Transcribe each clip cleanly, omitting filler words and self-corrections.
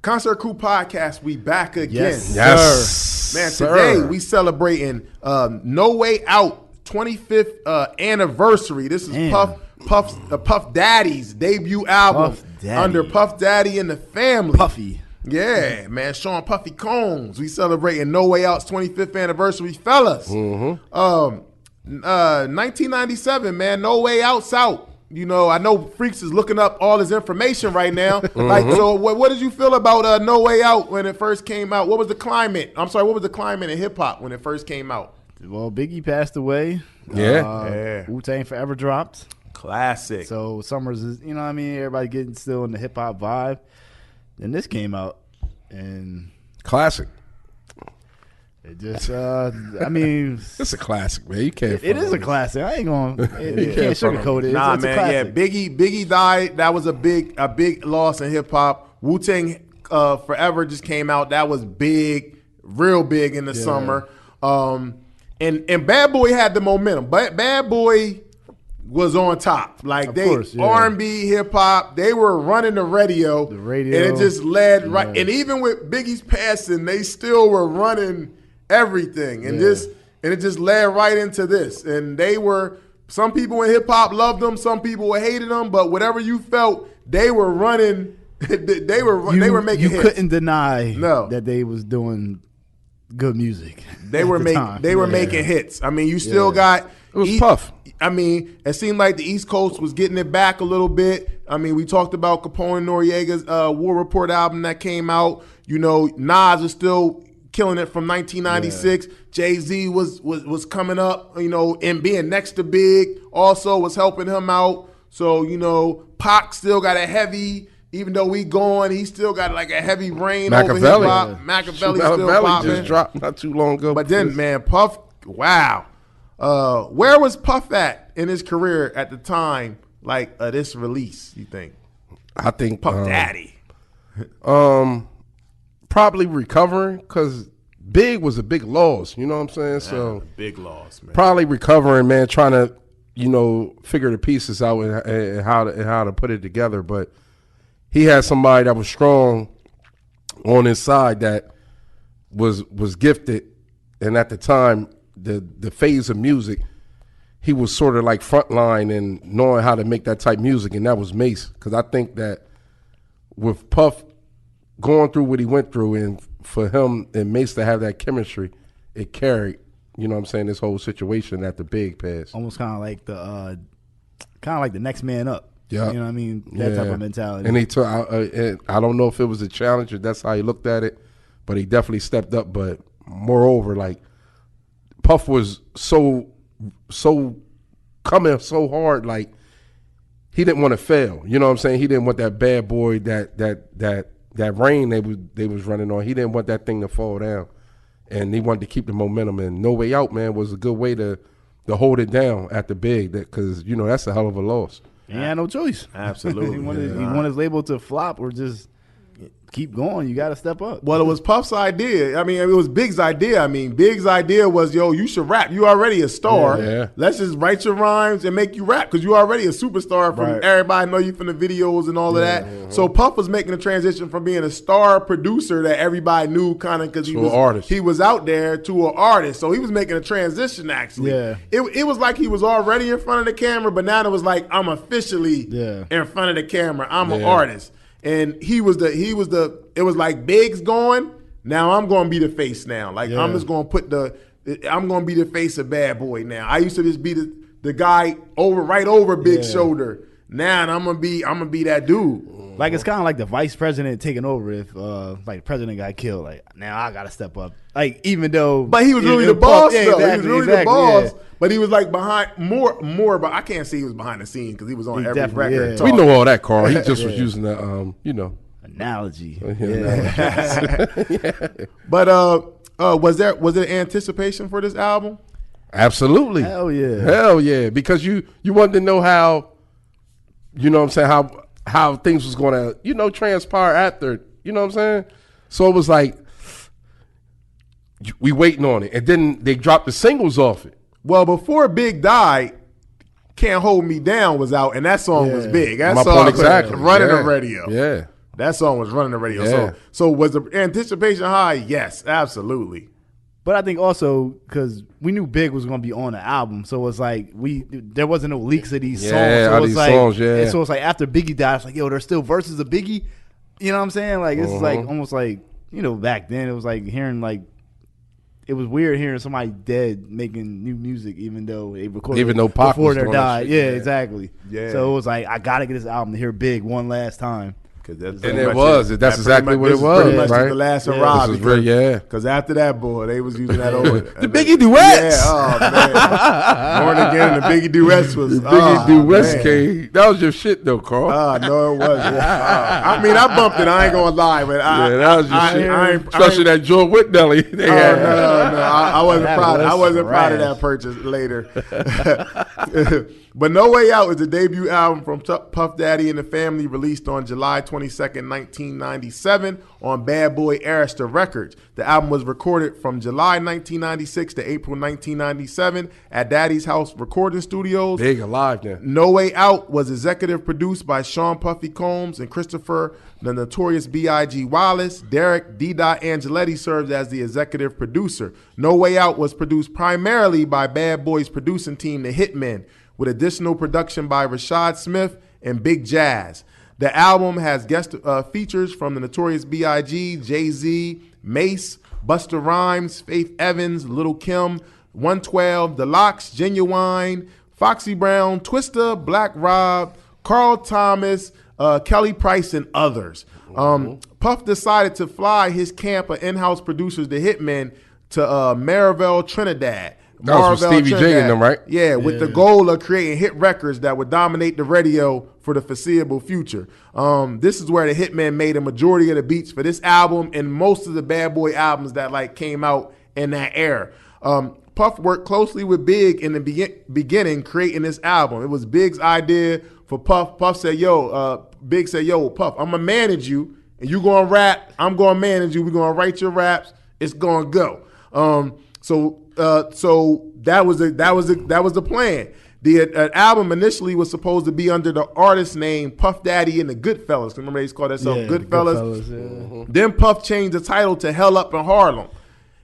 Concert Crew Podcast, we back again. Yes. Man, today we celebrating No Way Out 25th anniversary. This is Puff Daddy's debut album under Puff Daddy and the Family. Puffy. Yeah, man, Sean Puffy Combs. We celebrating No Way Out's 25th anniversary, fellas. 1997, man, No Way Out's out. You know, I know Freaks is looking up all his information right now. Like, so what did you feel about No Way Out when it first came out? What was the climate? I'm sorry, what was the climate in hip hop when it first came out? Well, Biggie passed away. Wu-Tang Forever dropped. Classic. So Summers is, you know what I mean? Everybody getting still in the hip hop vibe. Then this came out and classic. It just, I mean, it's a classic, man. You can't. It is a classic. I ain't going. You can't sugarcoat it. Nah, it's man. Yeah, Biggie died. That was a big loss in hip hop. Wu-Tang Forever just came out. That was big, real big in the summer. And Bad Boy had the momentum. But Bad Boy was on top. Like R&B, hip hop, they were running the radio. And it just led right. And even with Biggie's passing, they still were running everything. And it just led right into this. And they were, some people in hip hop loved them, some people hated them, but whatever you felt, they were running. they were making hits. You couldn't deny that they was doing good music. They were making hits. I mean, you still got it was Puff. I mean, it seemed like the East Coast was getting it back a little bit. I mean, we talked about Capone and Noriega's War Report album that came out. You know, Nas is still killing it from 1996. Jay-Z was coming up, you know, and being next to Big also was helping him out. So, you know, Pac still got a heavy, even though he gone, he still got like a heavy reign over hip hop. Machiavelli still popping. Just dropped not too long ago. But then, man, Puff, wow. Where was Puff at in his career at the time, like this release, you think? I think Puff Daddy. Probably recovering because Big was a big loss, you know what I'm saying? So big loss, man. Probably recovering, man, trying to, you know, figure the pieces out and how to put it together. But he had somebody that was strong on his side that was gifted, and at the time, the phase of music, he was sort of like frontline and knowing how to make that type of music, and that was Mace. Because I think that with Puff going through what he went through, and for him and Mace to have that chemistry, it carried, you know what I'm saying, this whole situation at the Big pass. Almost kind of like the next man up. Yeah. You know what I mean? That type of mentality. And he took, I don't know if it was a challenge or that's how he looked at it, but he definitely stepped up. But moreover, like, Puff was so coming so hard, like he didn't want to fail. You know what I'm saying? He didn't want that Bad Boy, that reign they was running on. He didn't want that thing to fall down, and he wanted to keep the momentum. And No Way Out, man, was a good way to hold it down at the Big, because you know that's a hell of a loss. He had no choice. Absolutely. he wanted his label to flop or just keep going. You got to step up. Well, it was Puff's idea. I mean, it was Big's idea. I mean, Big's idea was, yo, you should rap. You already a star. Yeah. Let's just write your rhymes and make you rap, because you already a superstar from everybody know you from the videos and all of that. So Puff was making a transition from being a star producer that everybody knew kind of because he was out there to an artist. So he was making a transition, actually. Yeah. It was like he was already in front of the camera, but now it was like, I'm officially in front of the camera. I'm an artist. And it was like Big's going, now I'm going to be the face now. Like, I'm just going to I'm going to be the face of Bad Boy now. I used to just be the guy right over Big's shoulder. Now I'm going to be that dude. Like, it's kind of like the vice president taking over if like the president got killed. Like, now I got to step up. Like, even though. But he was really the boss, though. He was really the boss. But he was like behind more, but I can't say he was behind the scenes because he was on every record. We know all that, Carl. He just was using the, you know. Analogy. But was there anticipation for this album? Absolutely. Hell yeah. Hell yeah. Because you wanted to know how, you know what I'm saying, how things was going to, you know, transpire after, you know what I'm saying? So it was like, we waiting on it. And then they dropped the singles off it. Well, before Big died, Can't Hold Me Down was out, and that song was big. That song was running the radio. Yeah. That song was running the radio. Yeah. So was the anticipation high? Yes, absolutely. But I think also because we knew Big was going to be on the album, so it was like there wasn't no leaks of these songs. So these songs, yeah. And so it's like after Biggie died, it's like, yo, there's still verses of Biggie. You know what I'm saying? Like this is like almost like, you know, back then it was like hearing like, it was weird hearing somebody dead making new music, even though they recorded Pac before was they doing died. that shit. Yeah, exactly. Yeah. So it was like, I gotta get this album to hear Big one last time. That's exactly what it was, pretty much right? the last hurrah. Yeah. Because after that, boy, they was using that over. The Biggie duets. Yeah, oh, man. Born Again and the Biggie duets was. The Biggie duets came. That was your shit, though, Carl. No, it wasn't. I mean, I bumped it. I ain't going to lie. But that was your shit. Especially that Joe Whitnelly. No. I wasn't proud. I wasn't proud of that purchase later. But No Way Out is the debut album from Puff Daddy and the Family, released on July 22nd, 1997 on Bad Boy Arista Records. The album was recorded from July 1996 to April 1997 at Daddy's House Recording Studios. Big alive then. No Way Out was executive produced by Sean Puffy Combs and Christopher the Notorious B.I.G. Wallace. Derek D. Angeletti served as the executive producer. No Way Out was produced primarily by Bad Boy's producing team, The Hitmen, with additional production by Rashad Smith and Big Jazz. The album has guest features from the Notorious B.I.G., Jay-Z, Mace, Busta Rhymes, Faith Evans, Lil' Kim, 112, The Lox, Genuine, Foxy Brown, Twista, Black Rob, Carl Thomas, Kelly Price, and others. Puff decided to fly his camp of in-house producers, The Hitmen, to Maryville, Trinidad. That was with Stevie J in them, right? Yeah, with the goal of creating hit records that would dominate the radio for the foreseeable future. This is where the Hitmen made a majority of the beats for this album and most of the Bad Boy albums that like came out in that era. Puff worked closely with Big in the beginning creating this album. It was Big's idea for Puff. Puff said, Big said, Puff, I'm going to manage you and you going to rap. I'm going to manage you. We're going to write your raps. It's going to go. So that was the plan. The album initially was supposed to be under the artist name Puff Daddy and the Goodfellas. Remember they used to call themselves Goodfellas? Then Puff changed the title to Hell Up in Harlem.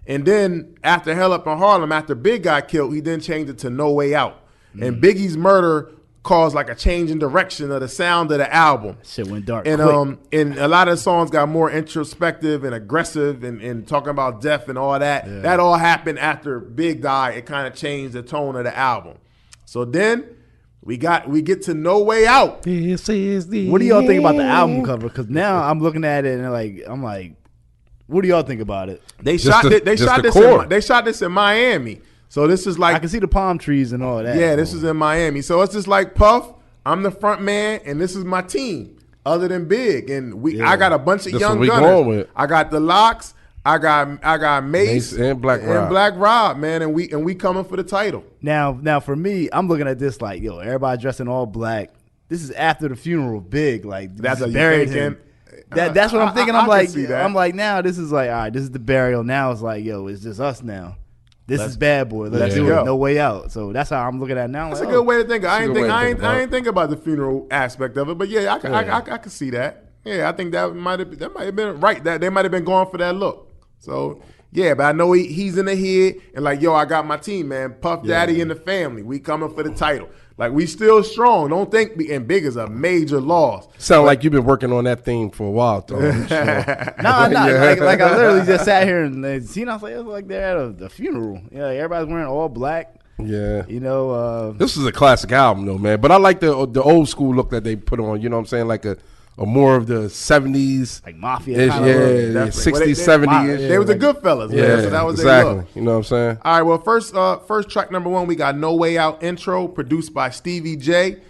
And then after Hell Up in Harlem, after Big got killed, he then changed it to No Way Out. And Biggie's murder caused like a change in direction of the sound of the album. Shit went dark and quick. And a lot of the songs got more introspective and aggressive and talking about death and all that. Yeah. That all happened after Big died. It kind of changed the tone of the album. So then we get to No Way Out. This is the What do y'all think about the album cover? Because now I'm looking at it and I'm like, what do y'all think about it? They shot this in Miami. So this is like, I can see the palm trees and all that. Yeah, this is in Miami. So it's just like, Puff, I'm the front man, and this is my team. Other than Big, and I got a bunch of young gunners. I got the Lox, I got Mace and Black Rob, man, and we coming for the title. Now for me, I'm looking at this like, everybody dressed in all black. This is after the funeral of Big, like that's what buried him. That's what I'm thinking. I'm like, now this is like, all right, this is the burial. Now it's like, it's just us now. This is Bad Boy. Let's do it. No Way Out. So that's how I'm looking at it now. That's a good way to think. I ain't think about the funeral aspect of it, but yeah, I can see that. Yeah, I think that might have been right. That they might have been going for that look. So yeah, but I know he's in the head and like, I got my team, man. Puff Daddy and the Family. We coming for the title. Like, we still strong. Don't think and Big is a major loss. Sound like you've been working on that theme for a while, though. No. Like I literally just sat here and seen. I was like they're at a funeral. Yeah, everybody's wearing all black. Yeah. This is a classic album, though, man. But I like the old school look that they put on. You know what I'm saying? Like a more of the 70s. Like Mafia. 60s, 70s. They was the Goodfellas. Yeah, so that was exactly. Their look. You know what I'm saying? All right, well, first track number 1, we got No Way Out intro, produced by Stevie J.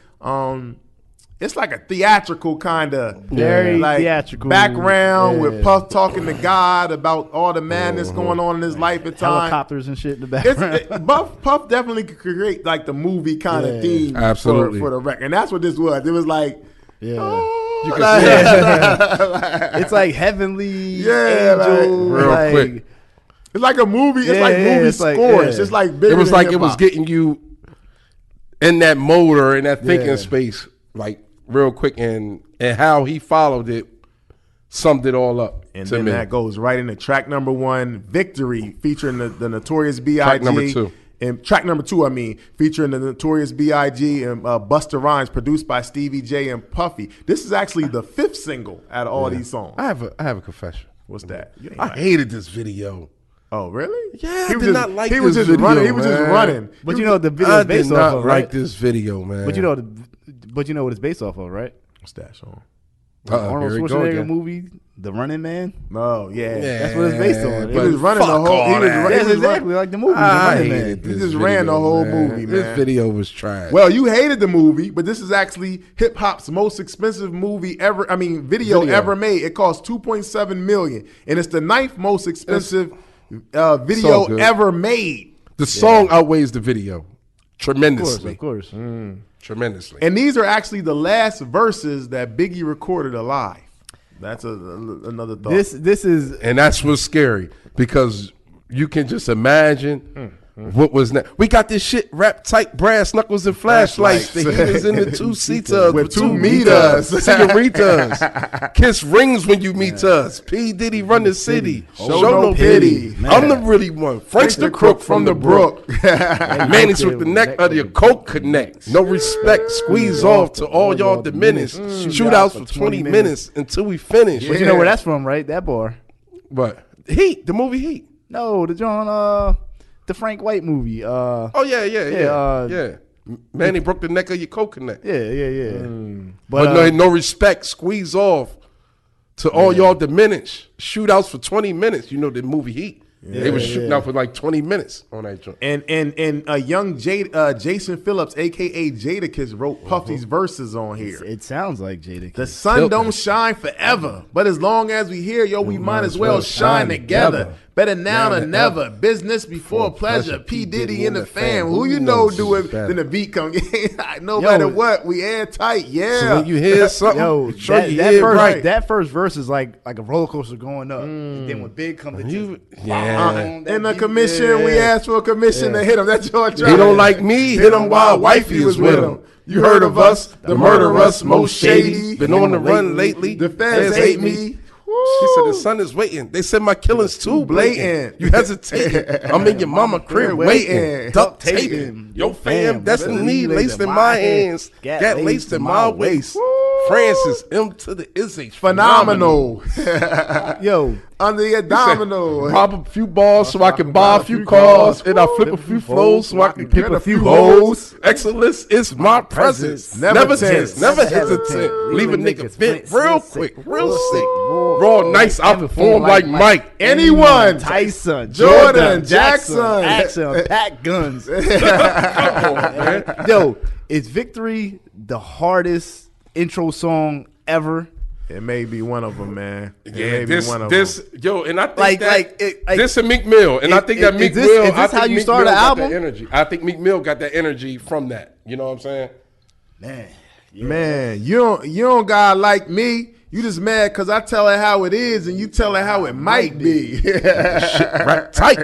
It's like a theatrical kind of very theatrical background with Puff talking to God about all the madness going on in his life at times. Helicopters and shit in the background. Puff definitely could create like the movie kind of theme for the record. And that's what this was. It was like, you can see it. It's like heavenly angel, real quick. It's like a movie. It's like movie score. It's just like bigger. It was than like hip-hop. It was getting you in that mode or in that thinking space, like real quick, and how he followed it summed it all up. And to then me. that goes right into track number 1, Victory, featuring the Notorious B.I.G. Track number 2. And track number 2, featuring the Notorious B.I.G. and Busta Rhymes, produced by Stevie J and Puffy. This is actually the 5th single out of all these songs. I have a confession. What's that? I hated this video. Oh, really? Yeah, he I was did just, not like he this was just video, running. He was just man. running. But you know what the video I is did based not off of, like right? this video, man. But you know what it's based off of, right? What's that song? Arnold here we go Schwarzenegger again. movie, The Running Man. Oh, yeah. That's what it's based on. He was running the whole. He was, That's exactly like the movie. The I Running Man. hated this He just video, ran the whole man. movie, This man. video was trash. Well, you hated the movie, but this is actually hip hop's most expensive movie ever. Video ever made. It cost $2.7 million, and it's the 9th most expensive video good. ever made. The song outweighs the video tremendously. Of course. Tremendously. And these are actually the last verses that Biggie recorded alive. That's another thought. This is And that's what's scary because you can just imagine what was next. We got this shit wrapped tight, brass knuckles and flashlights. The heaters in the 2 seaters With 2 meters, meters. senoritas. Kiss rings when you meet us. P. Diddy run the city. Show no pity. I'm the really one. Frank's the crook from the brook. Manny's with the neck of your coke connect. No respect. Squeeze off to all y'all diminished. Shootouts for 20 minutes until we finish. But you know where that's from, right? That bar. But Heat, the movie Heat. No, the John the Frank White movie. Oh yeah. Manny broke the neck of your coke connect. Yeah. But no respect. Squeeze off to all y'all diminish. Shootouts for 20 minutes. You know the movie Heat. They were shooting out for like 20 minutes on that joint. And a young Jason Phillips, a.k.a. Jadakiss, wrote Puffy's verses on here. It sounds like Jadakiss. The sun don't shine forever, but as long as we here, we might as well shine together. Better now than never. Business before pleasure. P. Diddy and the fam. Who you know do it, then the beat come. No matter what, we airtight. Yeah. So when you hear something, that first verse is like a roller coaster going up. And then when Big comes in, in the commission, we asked for a commission to hit him. That's your try. He don't like me, hit him while wifey was with him. You heard of us, the murderers, most shady. Been on the run lately. The fans hate me. She said the sun is waiting. They said my killing's too blatant. You hesitating. I'm in your mama crib waiting. Duct taping. Yo fam, destiny laced in my hands. Got laced in my waist. Francis M to the Izzy. Phenomenal. Yo. Under your domino. Rob a few balls so I can buy a few cars. And I flip a few flows so I can pick a few hoes. Excellence is my presence. Never tense, never hesitant. Leave a nigga vent real quick, real sick. Raw nice, I perform like Mike. Anyone. Tyson. Jordan. Jackson. Action. Pack guns. Come on, man. Yo, is Victory the hardest intro song ever? It may be one of them, man. Yeah, this and I think Like, this and Meek Mill, and I think that Meek Mill. Is this how you start an album? Energy. I think Meek Mill got that energy from that. You know what I'm saying? Man, you don't gotta like me. You just mad because I tell it how it is, and you tell it how it might be. Shit, right tight.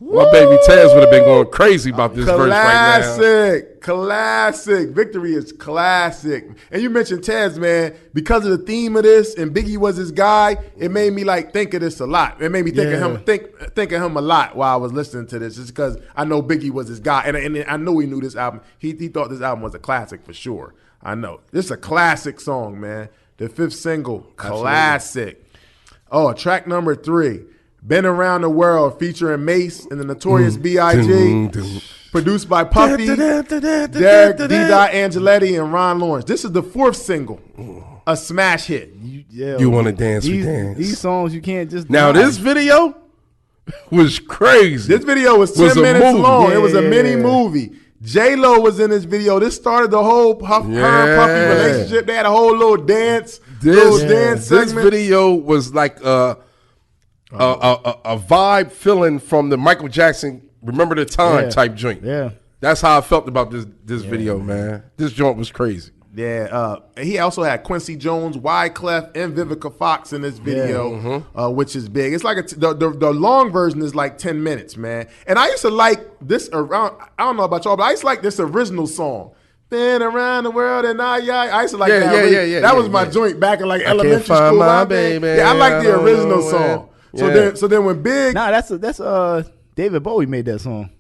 My baby Taz would have been going crazy about this verse right now. Classic. Victory is classic. And you mentioned Taz, man. Because of the theme of this, and Biggie was his guy, it made me think of this a lot. It made me think of him, think of him a lot while I was listening to this, just because I know Biggie was his guy, and I know he knew this album. He thought this album was a classic for sure. I know this is a classic song, man. The 5th single, classic. Oh, track number 3. Been Around the World, featuring Mace and the Notorious B.I.G. Produced by Puffy, Derek D. Angeletti, and Ron Lawrence. This is the 4th single, a smash hit. You want to dance, we dance. These songs you can't just. Now this video was crazy. This video was 10 minutes long. It was a mini movie. J-Lo was in this video. This started the whole her and Puffy relationship. They had a whole little dance, This video was like a vibe feeling from the Michael Jackson Remember the Time type joint. Yeah. That's how I felt about this video, man. This joint was crazy. Yeah, he also had Quincy Jones, Wyclef, and Vivica Fox in this video, which is big. It's like the long version is like 10 minutes, man. And I used to like this around. I don't know about y'all, but I used to like this original song. been around the world and I used to like Yeah, that. yeah. That was my joint back in like elementary can't find school. my baby. Yeah, I like the I don't original know song. where. So then when Big, Nah, that's David Bowie made that song.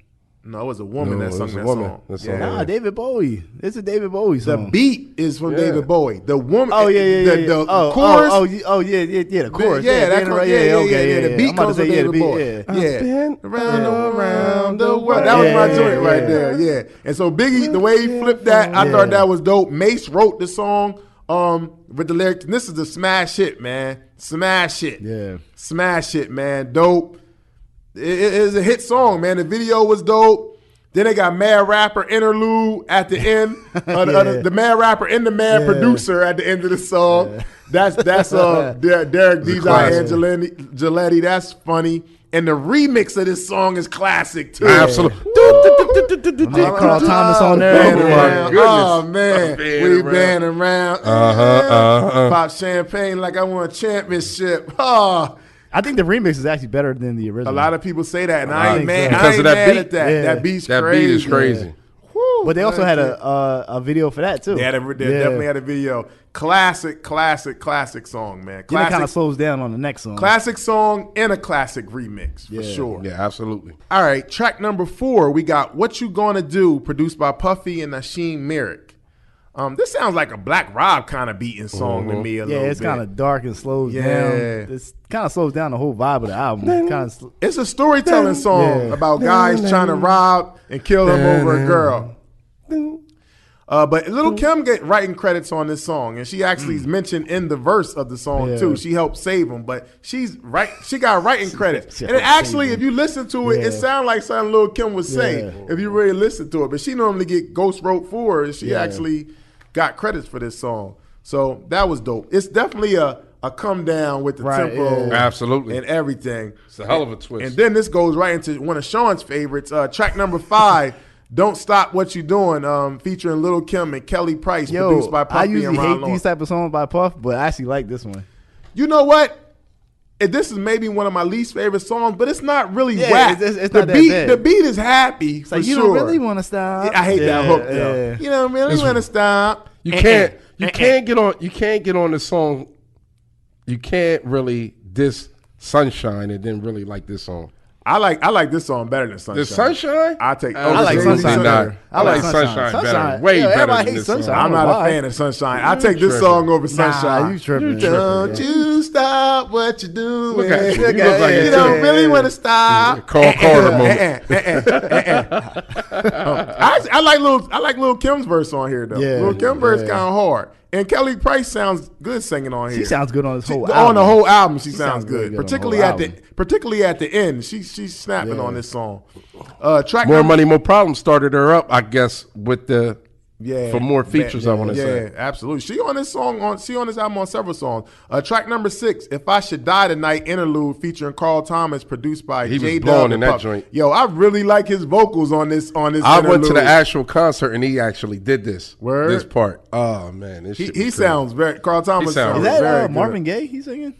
no, it was a woman No, that it sung was a that woman song. that sung Yeah. that. Nah, David Bowie. It's a David Bowie The song. beat is from Yeah. David Bowie. The woman, Oh yeah. the oh, chorus. The chorus. Yeah, that right. The I'm beat about to comes say, from yeah, David the beat, Bowie. yeah. Yeah, Been around the world. That was my Yeah, joint right yeah. there. Yeah, and so Biggie, the way he flipped that, I thought that was dope. Mace wrote the song with the lyrics. And this is the smash hit, man. Smash hit. Yeah. Smash hit, man. Dope. It is a hit song, man. The video was dope. Then they got Mad Rapper interlude at the end. The Mad Rapper and the Mad Producer at the end of the song. That's Derek D. Angeletti. That's funny. And the remix of this song is classic too. Absolutely. Carl Thomas on there. Oh man, we been around. Pop champagne like I won a championship. Oh. I think the remix is actually better than the original. A lot of people say that, and I ain't mad. Because I ain't of that mad beat. at that. Yeah. That beat's That crazy. beat is crazy. Woo, But they also man. had a video for that too. They definitely had a video. Classic song, man. Then it kind of slows down on the next song. Classic song and a classic remix for sure. Yeah, absolutely. All right, track number 4, we got What You Gonna Do, produced by Puffy and Nasheem Merrick. This sounds like a Blackrock kind of beating song to me a little bit. Yeah, it's kind of dark and slows Yeah. down. It kind of slows down the whole vibe of the album. It's a storytelling song about guys trying to rob and kill them over a girl. But Lil' Kim get writing credits on this song, and she actually is mentioned in the verse of the song too. She helped save him, but she got writing credits. And actually, if you listen to it, it sounds like something Lil' Kim would say if you really listen to it. But she normally get ghost wrote for her, and she actually got credits for this song. So that was dope. It's definitely a come down with the tempo, Absolutely, and everything. It's a hell of a twist. And then this goes right into one of Sean's favorites, track number 5. Don't Stop What You Doing, featuring Lil' Kim and Kelly Price, produced by Puffy I and usually Ron hate Lawrence. these type of songs by Puff, but I actually like this one. You know what? This is maybe one of my least favorite songs, but it's not really Yeah, whack. it's the not that beat, bad. the beat is happy for Like, you sure. don't really want to stop. I hate that hook though. Yeah. You don't really want to stop. You can't get on the song. You can't really diss Sunshine and then really like this song. I like this song better than Sunshine. The Sunshine? I take. I like Crazy Sunshine better. I like Sunshine better. Sunshine. Way Yeah, better everybody than hates this song. Sunshine. I'm not Why? a fan of Sunshine. I take this song over Sunshine. you tripping. Don't you stop what you're doing. Look at you. You look like You it don't too. really want to stop. Carl Carter moment. I like Lil' Kim's verse on here though. Yeah. Lil' Kim verse Yeah. kind of hard, and Kelly Price sounds good singing on here. She sounds good on this whole album. On the whole album, she sounds sounds really good. good on the Particularly whole at the album. particularly at the end, she's snapping on this song. Track More number- Money, More Problems started her up, I guess, with the Yeah, for more features. I want to say. Yeah, absolutely. She on this album on several songs. Track number 6, If I Should Die Tonight, interlude featuring Carl Thomas, produced by He was J. blowing Dub in and that Puff. joint. Yo, I really like his vocals on this. I interlude. went to the actual concert and he actually did this. Word? This part. Oh man, this shit was He crazy. sounds very. Carl Thomas He sounds sounds Is very that good. Marvin Gaye he's singing?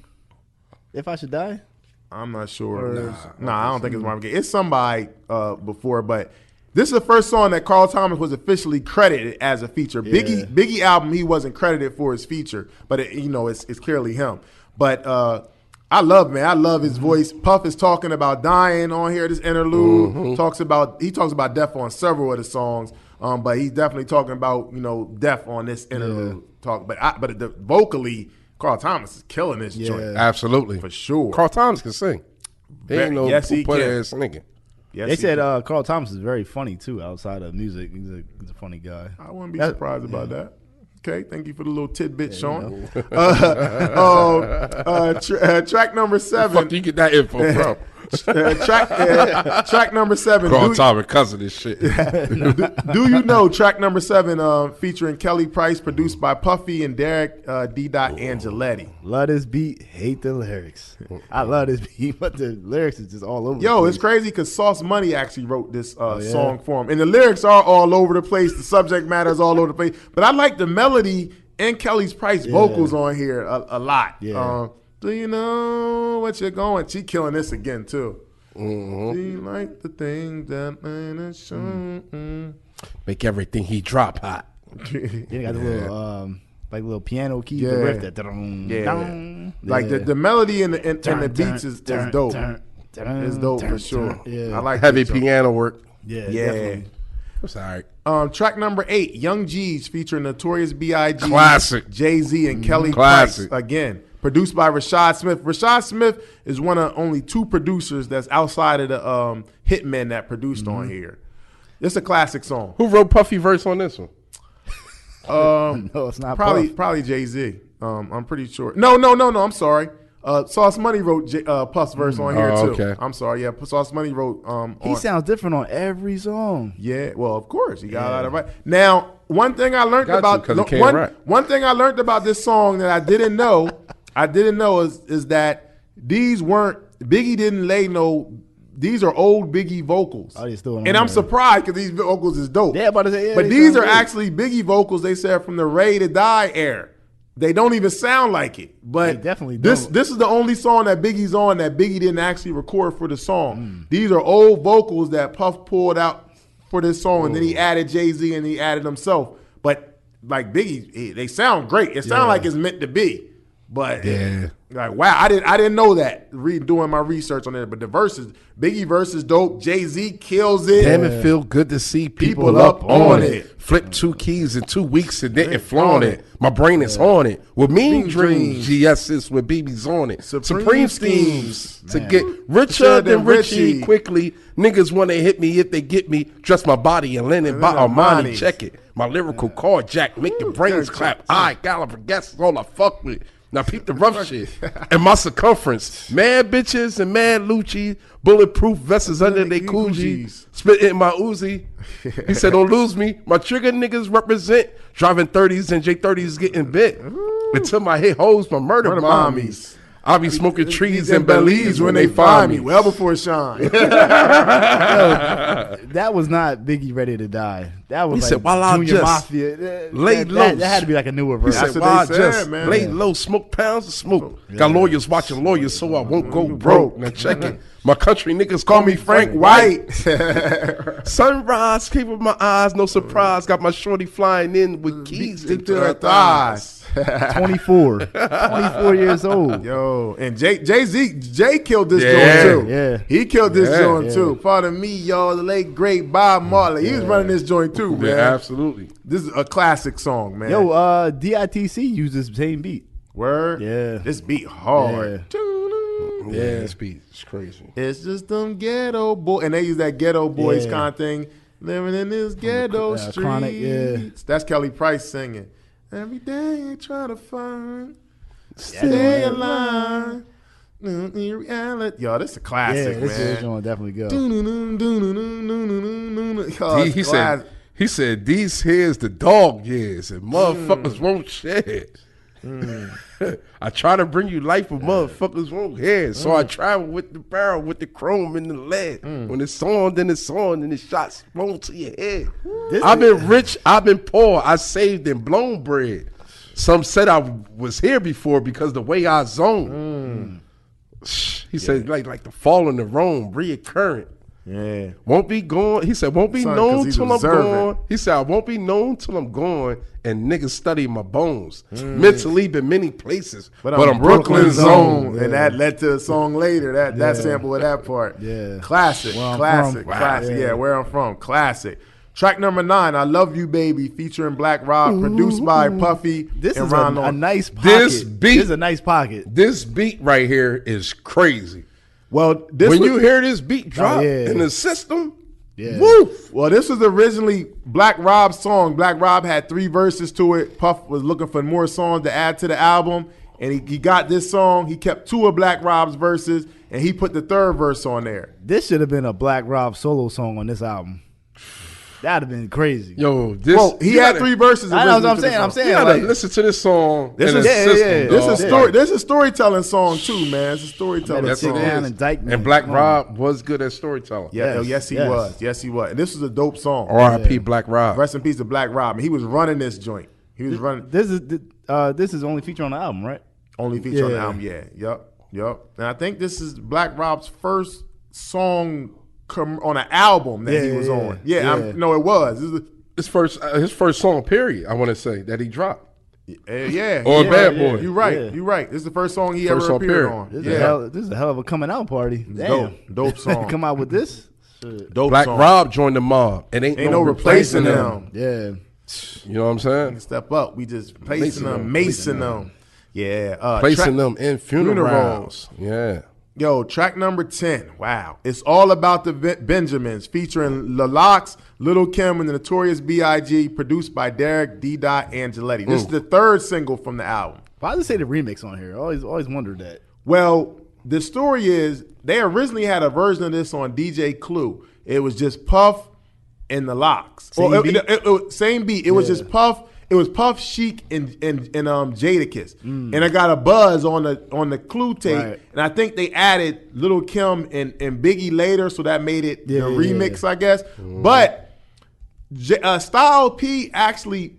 If I Should Die? I'm not sure. Nah, I don't think it's Marvin Gaye. It's somebody before, but this is the first song that Carl Thomas was officially credited as a feature. Biggie album, he wasn't credited for his feature, but it's clearly him. But I love his voice. Puff is talking about dying on here. This interlude he talks about death on several of the songs, but he's definitely talking about death on this interlude. But the vocally, Carl Thomas is killing this joint Absolutely for sure. Carl Thomas can sing. He ain't no Yes, he put can. ass nigga. Yes, They he said can. Carl Thomas is very funny too outside of music. He's a funny guy. I wouldn't be surprised about that. Okay, thank you for the little tidbit, Sean. Track number 7. Fuck you get that info from? Track number 7. Carl Thomas cousin this shit. Do you know? Track number 7, featuring Kelly Price, produced by Puffy and Derek D. Angeletti. Love this beat, hate the lyrics. I love this beat, but the lyrics is just all over. Yo, the it's place. crazy because Sauce Money actually wrote this song for him, and the lyrics are all over the place. The subject matter is all over the place, but I like the melody and Kelly's Price vocals on here a lot. Yeah. Do you know what you're going? She killing this again too. Do you like the things that ain't shown? Make everything he drop hot. Then they got the little like little piano key, Yeah. the riff that Like the melody and the beats is dope. It's dope for sure. Yeah. I like Heavy this joint. piano work. Yeah, Yeah. definitely. That's all right. Track number 8, Young G's featuring Notorious B.I.G., Classic. Jay-Z, and Kelly Classic. Price. Again, produced by Rashad Smith. Rashad Smith is one of only 2 producers that's outside of the hitmen that produced on here. It's a classic song. Who wrote Puffy verse on this one? No, it's not. Probably Jay-Z. I'm pretty sure. No. I'm sorry. Sauce Money wrote Puff's verse on here too. Okay. I'm sorry. Yeah, Sauce Money wrote. He sounds different on every song. Yeah, well, of course, he got a lot of right. Now, one thing I learned Got about to, 'cause he can't rap. one thing I learned about this song that I didn't know, is that these weren't Biggie didn't lay no. These are old Biggie vocals, Oh, they still on and I'm there. surprised because these vocals is dope. Yeah, about to say, yeah, but they these sound are good. actually Biggie vocals. They said from the Ready to Die era. They don't even sound like it. But They definitely this don't. this is the only song that Biggie's on that Biggie didn't actually record for the song. These are old vocals that Puff pulled out for this song, and then he added Jay-Z and he added himself. But like Biggie, they sound great. It sounds like it's meant to be. But like wow, I didn't know that. Doing my research on it, but the verses, Biggie verse is dope. Jay-Z kills it. Damn, it feel good to see people, People up up on on it. it. Flip 2 keys in 2 weeks and didn't Yeah, flaunt on it. it. My brain is on it. With mean Mean dreams, dreams. GS's with BB's on it. Supreme schemes to Man. get richer than than Richie Richie. quickly. Niggas want to hit me if they get me. Dress my body in linen by then Armani. Armani's. Check it. My lyrical carjack make your brains clap. I Gallagher, guess all I fuck with. Now peep the rough shit. And my circumference. Mad bitches and mad Lucci. Bulletproof vests under they coogies. Coogies. Spit in my Uzi. He said, don't lose me. My trigger niggas represent. Driving 30s and J30s getting bit. Until my hit hoes, my murder Murder mommies. mommies. I'll be smoking trees and and Belize when they find me. well before Sean. That was not Biggie Ready to Die. That was He like said, while I Junior just Mafia. lay That low. had to be like a newer He verse. said, That's what "Why I they said, just man. lay low, smoke pounds of smoke. Got lawyers watching lawyers, so I won't go broke." Now check it. My country niggas call me Frank White. Sunrise, keep with my eyes, no surprise. Got my shorty flying in with keys into her thighs. 24 years old. Yo, and Jay killed this Yeah. joint too. Yeah. He killed this Yeah. joint too. Pardon me, y'all, the late great Bob Marley. He was running this joint too, man. Yeah, absolutely. This is a classic song, man. Yo, DITC used this same beat. Word? Yeah. This beat hard. Yeah, this beat is crazy. It's just them ghetto boy, and they use that ghetto boys Yeah. kind of thing. Living in this ghetto streets. Chronic, yeah. That's Kelly Price singing. Every day I try to find, stay Yeah. alive. In reality. Yo, this is a classic, Yeah, this man. is gonna definitely go. Oh, He said, these here's the dog years, and motherfuckers won't share. I try to bring you life, but motherfuckers won't hear. So I travel with the barrel, with the chrome and the lead. When it's on, then it's on, and the shots flown to your head. I've been rich, I've been poor, I saved and blown bread. Some said I was here before because the way I zone. He said like the fall in the Rome, reoccurring. Yeah. Won't be gone. He said, won't be Son, known 'cause he's till I'm observant. gone. He said, I won't be known till I'm gone. And niggas study my bones. Mentally been many places. But I'm Brooklyn's own. And that led to a song later. That sample of that part. Yeah. Classic. Where I'm Classic. from. Classic. Yeah, where I'm from. Classic. Track number 9, I Love You Baby, featuring Blackrock, produced by Puffy This and is Ron a Long. nice pocket. This beat- This is a nice pocket. This beat right here is crazy. Well, this When was, you hear this beat drop yeah. in the system, Yeah. woof. well, this was originally Black Rob's song. Black Rob had 3 verses to it. Puff was looking for more songs to add to the album, and he got this song. He kept 2 of Black Rob's verses, and he put the 3rd verse on there. This should have been a Black Rob solo song on this album. That'd have been crazy. Yo, this. Well, he you had gotta- 3 verses. I know what originally I'm to saying. this I'm song. You saying gotta like, listen to this song. This in is- the yeah, system, yeah. dog. This is Yeah. story. This is a storytelling song too, man. It's a storytelling Yes, song. it is. Indictment. And Black Come on. Rob was good at storytelling. Yeah, Yes, yes, he yes. was. Yes, he was. And this was a dope song. R.I.P. Black Rob. Rest in peace to Black Rob. And he was running this joint. He was running this is only feature on the album, right? only feature on the Yeah. album. Yeah, yup. And I think this is Black Rob's first song on an album that he was Yeah, on. yeah. No, it was. This is his first song, period. I want to say that he dropped. Yeah. Or Bad Boy. You're right. Yeah. You're right. This is the first song he First ever song, appeared period. on. This is a hell of a coming out party. Damn. Dope song. Come out with this. Shit. Dope Black song. Rob joined the mob. It ain't no replacing them. Yeah. You know what I'm saying? Step up. We just placing them, macing them. Yeah. Placing them in funerals. Yeah. Yo, track number 10. Wow. It's all about the Benjamins, featuring La Lox, Lil' Kim, and the Notorious B.I.G., produced by Derek D. Angeletti. This is the third single from the album. Why does it say the remix on here? I always wondered that. Well, the story is they originally had a version of this on DJ Clue. It was just Puff and the Lox. Same beat? Same beat. It was just Puff. It was Puff, Chic, and Jadakiss, and I got a buzz on the Clue tape, Right. and I think they added Lil' Kim and Biggie later, so that made it the remix, I guess. But Style P actually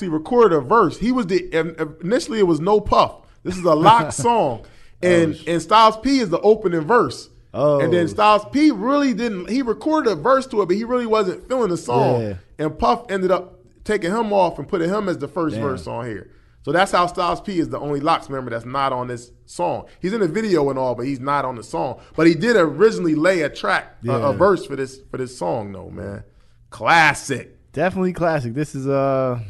recorded a verse. He was initially it was no Puff. This is a Lock song, and Styles P is the opening verse. Oh. And then Styles P really didn't. He recorded a verse to it, but he really wasn't feeling the song. Yeah. And Puff ended up taking him off and putting him as the first verse on here. So that's how Styles P is the only Lox member that's not on this song. He's in the video and all, but he's not on the song. But he did originally lay a track, a verse for this song, though, man. Classic. Definitely classic. This is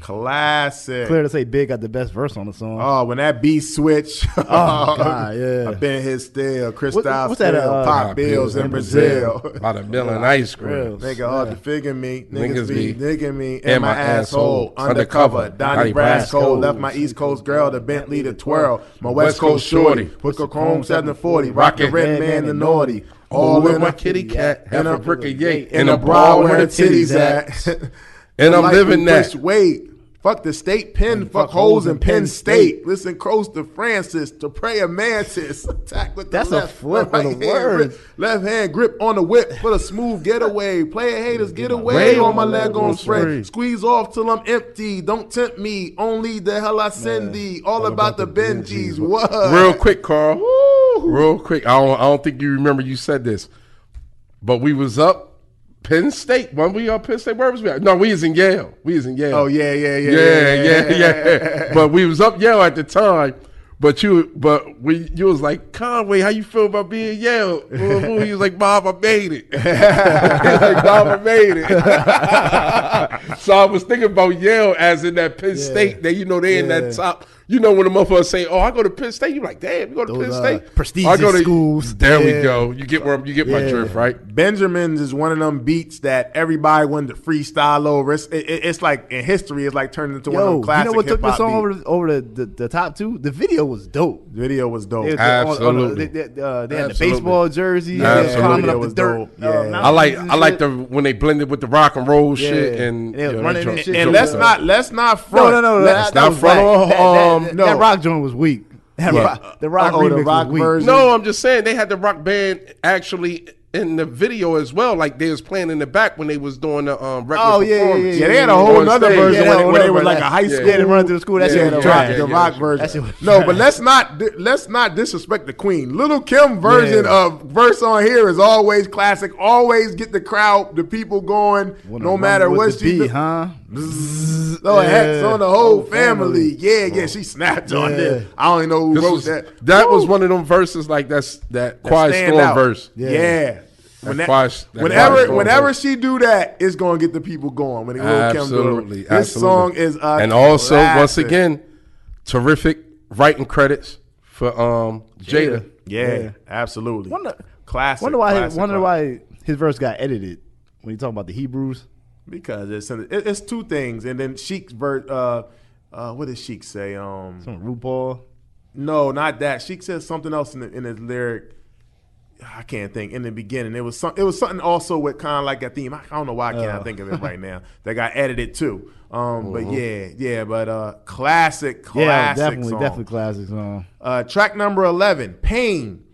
Classic. clear to say Big got the best verse on the song. Oh, when that beat switch. Oh, God, yeah. I've been here still. Cristal what's that, still. Pop bills in Brazil. About $1 million ice cream. Nigga hard to figure me. Niggas be be digging me in in my my asshole. asshole. Undercover. Donnie Donnie Brasco. Brasco. Left my East Coast girl, the Bentley, the twirl. My West Coast shorty. Put a Chrome 740. Rock the red man, the naughty. All in with my a kitty cat. Half a brick of yay. in a bra where her titties at. And I'm Like living we that. push weight. Fuck the state pen. Fuck holes in Penn State. Listen close to Francis. To pray a mantis. Attack with That's the a left. flip right of the hand word. grip. Left hand grip on the whip for the smooth getaway. Player haters get away on my leg on spray. Squeeze off till I'm empty. Don't tempt me. Only the hell I send thee. All about the Benjis. What? Real quick, Carl. Real quick. I don't think you remember you said this. But we was up Penn State. When we up Penn State, where was we at? No, we was in Yale. Oh yeah. Yeah. But we was up Yale at the time. But you was like, Conway, how you feel about being Yale? He was like, Bob, I made it. He was like, Bob, I made it. So I was thinking about Yale as in that Penn State. They in that top. You know when the motherfuckers say, "Oh, I go to Penn State," you like, "Damn, you go to Penn State." Prestigious I go to schools. There we go. You get my drift, right? Benjamin's is one of them beats that everybody wanted to freestyle over. It's like in history, it's like turned into one of them classic. You know what took the hip-hop song beats. over the top two? The video was dope. The video was dope. Absolutely. They had the Absolutely. baseball jersey. Absolutely. Climbing It up was the dirt. dope. Yeah. I like the when they blended with the rock and roll shit and they was running and shit. And let's not front. No. Let's that not was front whack. on That rock joint was weak. The rock remix the rock was weak. version. No, I'm just saying they had the rock band actually in the video as well. Like they was playing in the back when they was doing the record performance. Yeah, they had a whole On other stage. version Yeah, when they were whatever. like a high school. Yeah, they run through the school. That shit was trash. The rock version. was No, but let's not disrespect the queen. Lil' Kim version of verse on here is always classic. Always get the crowd, the people going, no matter what she do. huh? So hex on the whole family. Yeah, she snapped on this. I don't even know who wrote that. That was one of them verses like that Quiet stand Storm out. verse. Yeah. Quiet Whenever she do that, it's gonna get the people going. When Lil' Kim do it. This song is and also classic. once again, terrific writing credits for Jada. Yeah, absolutely. Classic. Wonder why his verse got edited when he talking about the Hebrews. Because it's two things, and then Sheik's verse. What did Sheik say? Some RuPaul. No, not that. Sheik says something else in his lyric. I can't think. In the beginning, it was something also with kind of like a theme. I don't know why I can't think of it right now. That got edited too. But classic Yeah, song. definitely classic song. Track number 11, Pain,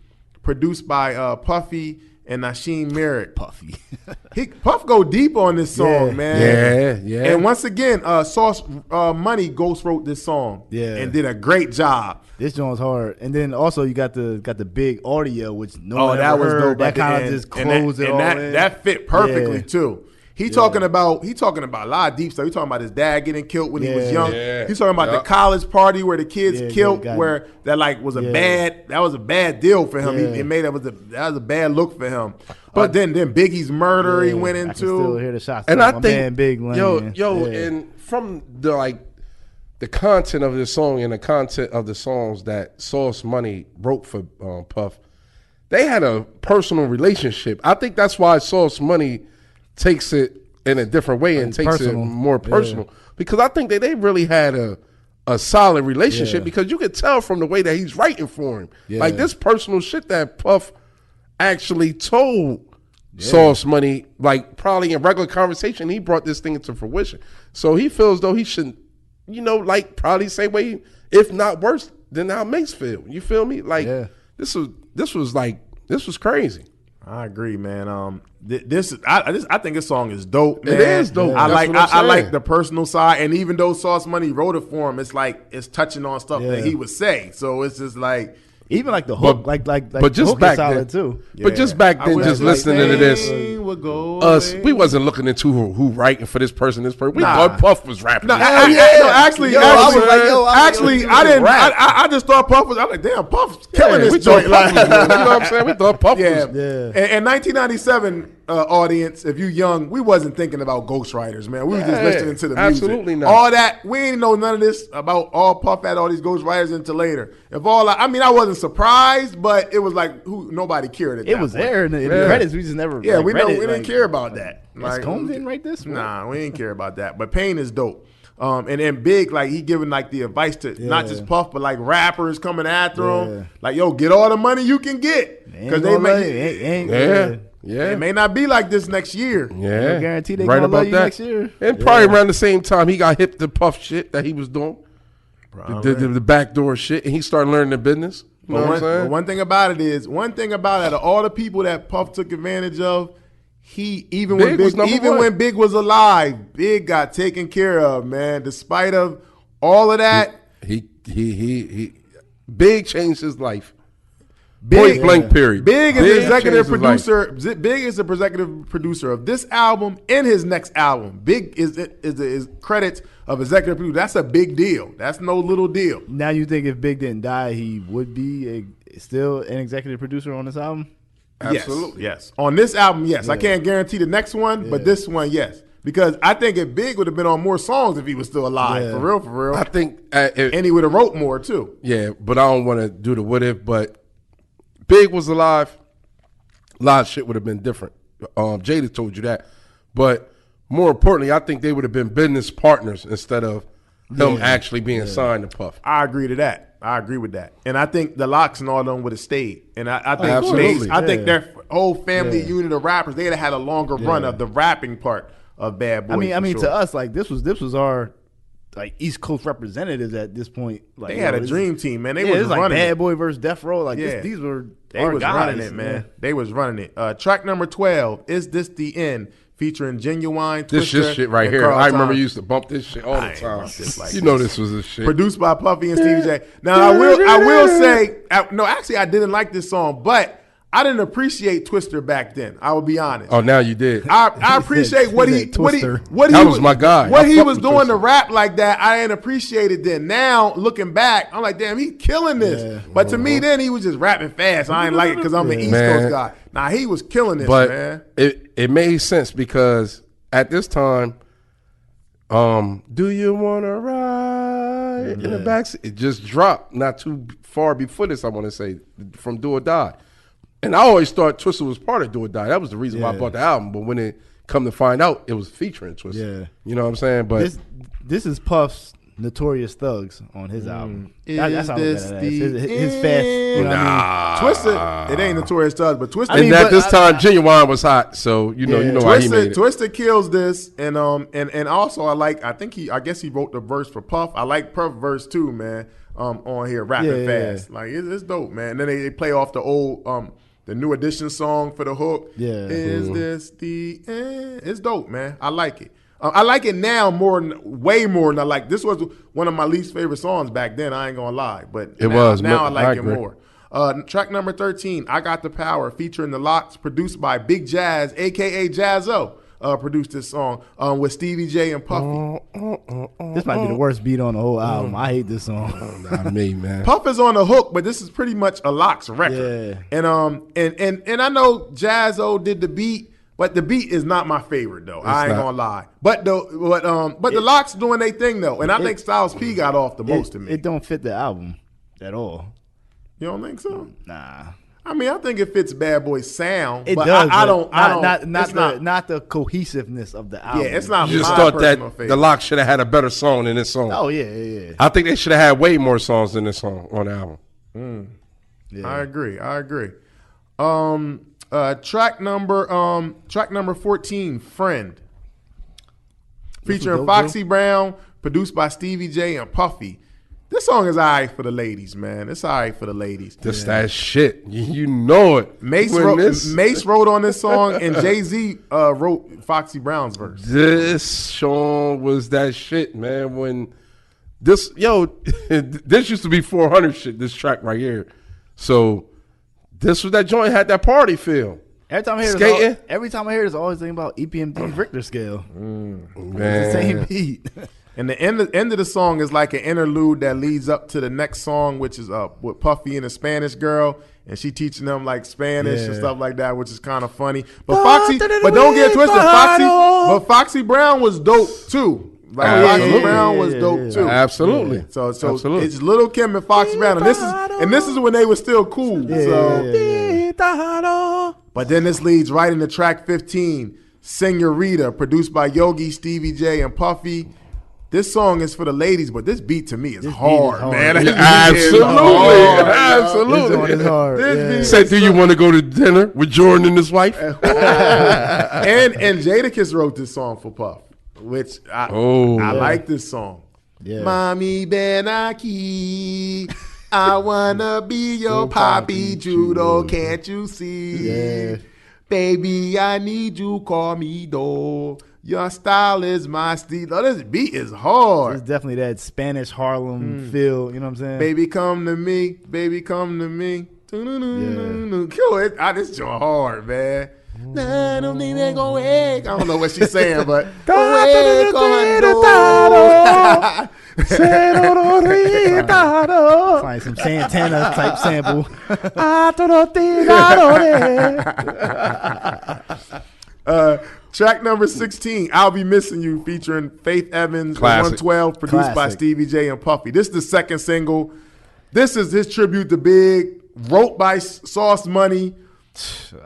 produced by Puffy and Nasheem Merritt. Puffy. Puff go deep on this song, man. Yeah. And once again, Sauce Money Ghost wrote this song, and did a great job. This joint's hard, and then also you got the big audio, which no one that ever was heard. dope. That at the kind of end. just closed it all and in. that fit perfectly too. He talking about a lot of deep stuff. He talking about his dad getting killed when he was young. Yeah. He's talking about the college party where the kids killed, where that like was a bad deal for him. He made that was a bad look for him. But then Biggie's murder he went into. I can still hear the shots. And I think man, Big Lane, and from the content of this song and the content of the songs that Sauce Money wrote for Puff, they had a personal relationship. I think that's why Sauce Money takes it in a different way and takes it more personal. Because I think that they really had a solid relationship because you could tell from the way that he's writing for him. Like this personal shit that Puff actually told Sauce Money, like probably in regular conversation, he brought this thing into fruition. So he feels though he should, like probably same way, if not worse than how Mace feel. You feel me? Like this was crazy. I agree, man. I think this song is dope, man. It is dope. I like the personal side, and even though Sauce Money wrote it for him, it's like it's touching on stuff that he would say. So it's just like even like the hook, but just hook back solid then too. But just back then, just listening to this, we wasn't looking into who writing for this person. We thought Puff was rapping. Actually, I didn't. I just thought Puff was. I'm like, damn, Puff's killing this joint. You know what I'm saying? We thought Puff was. In 1997, audience, if you young, we wasn't thinking about ghostwriters, man. We were just listening to the music. Absolutely not. All that, we ain't know none of this about all Puff had all these ghostwriters until later. I wasn't surprised, but it was like nobody cared at that It was point. there in the credits. We just never. Yeah, we didn't care about that. Like, Combs didn't write this. Nah, we didn't care about that. But Pain is dope. And then Big, like he giving like the advice to not just Puff, but like rappers coming after him. Like, yo, get all the money you can get because they it may not be like this next year. No guarantee they gonna love you next year. And probably around the same time he got hip to Puff shit that he was doing, the backdoor shit, and he started learning the business. You know what I'm saying? One thing about it, out of all the people that Puff took advantage of, when Big was alive, Big got taken care of, man. Despite of all of that, he Big changed his life. Point blank period. Big is the executive producer. Big is the executive producer of this album and his next album. Big is credits of executive producer. That's a big deal. That's no little deal. Now you think if Big didn't die, he would be still an executive producer on this album? Absolutely. Yes. On this album, yes. I can't guarantee the next one, but this one, yes. Because I think if Big would have been on more songs if he was still alive, for real. I think, and he would have wrote more too. Yeah, but I don't want to do the what if. But Big was alive, a lot of shit would have been different. Jada told you that, but more importantly, I think they would have been business partners instead of him actually being signed to Puff. I agree to that. I agree with that, and I think the Locks and all of them would have stayed. And I think their whole family unit of rappers, they'd have had a longer run of the rapping part of Bad Boy. I mean, to us, like this was our like East Coast representatives at this point. Like they had a dream team, man. They was like running Bad Boy versus Death Row. Like these were they was running it, man. They was running it. Track number 12, Is This the End? Featuring Genuine, Twister, this shit right here. I remember you used to bump this shit all the time. This was a shit. Produced by Puffy and Stevie J. Now I will say, actually I didn't like this song, but I didn't appreciate Twister back then. I will be honest. Oh, now you did. I appreciate what he was my guy. What he was doing to rap like that, I didn't appreciate it then. Now looking back, I'm like, damn, he killing this. Yeah. But to me then he was just rapping fast. I ain't like it because I'm an East Coast guy. Nah, he was killing this, man. It made sense because at this time, do you wanna ride in the backseat? It just dropped not too far before this. I want to say from Do or Die. And I always thought Twister was part of Do or Die. That was the reason why I bought the album. But when it come to find out, it was featuring Twister. Yeah. You know what I'm saying? But this is Puff's Notorious Thugs on his album. That's how his fast. You know what I mean? Twister, it ain't Notorious Thugs, but Twister. And at this time, Genuine was hot, so you know why he made it. Twister kills this, and also I guess he wrote the verse for Puff. I like Puff verse too, man. On here rapping fast, like it's dope, man. And then they play off the old the New Edition song for the hook. Yeah, is this the end? It's dope, man. I like it. I like it now way more than I like. This was one of my least favorite songs back then. I ain't gonna lie, but now I like it more. Track number 13, I Got the Power, featuring the Locks, produced by Big Jazz, aka Jazzo. produced this song with Stevie J and Puffy. This might be the worst beat on the whole album. I hate this song. Not me, man. Puff is on the hook, but this is pretty much a Locks record. Yeah. And I know Jaz-O did the beat, but the beat is not my favorite though. I ain't gonna lie. But the Locks doing their thing though, and I think Styles P got off the most to me. It don't fit the album at all. You don't think so? Nah. I mean, I think it fits Bad Boy sound. It but does. I don't. Not the cohesiveness of the album. Yeah, it's not. You just my thought that favorite. the Locks should have had a better song than this song. Oh yeah. I think they should have had way more songs than this song on the album. Yeah. I agree. Track number 14, Friend, featuring dope, Foxy Brown, produced by Stevie J and Puffy. This song is all right for the ladies, man. It's all right for the ladies. This that shit. You know it. Mace wrote on this song, and Jay-Z wrote Foxy Brown's verse. This song was that shit, man. When this this used to be 400 shit. This track right here. So this was that joint had that party feel. Every time I hear Skating. this, every time I hear this, I always think about EPMD's Richter scale. Man. It's the same beat. And the end of the song is like an interlude that leads up to the next song, which is with Puffy and a Spanish girl, and she teaching them like Spanish and stuff like that, which is kind of funny. But don't get twisted, Foxy Brown was dope too. Like Foxy Brown was dope too. Absolutely. So it's Lil' Kim and Foxy Brown, and this is when they were still cool. But then this leads right into track 15, Senorita, produced by Yogi, Stevie J, and Puffy. This song is for the ladies, but this beat to me is hard, man. Absolutely. This hard. Say, do you want to go to dinner with Jordan and his wife? and Jadakiss wrote this song for Puff, which I like this song. Yeah. Mommy Benaki, I wanna be your poppy judo, can't you see? Yeah. Baby, I need you, call me though. Your style is my style. Oh, this beat is hard. It's definitely that Spanish Harlem feel. You know what I'm saying? Baby, come to me. Baby, come to me. Yo, this joint hard, man. I don't know what she's saying, but It's like some Santana type sample. Track number 16, I'll Be Missing You, featuring Faith Evans, Classic. 112, produced by Stevie J and Puffy. This is the second single. This is his tribute to Big, wrote by Sauce Money.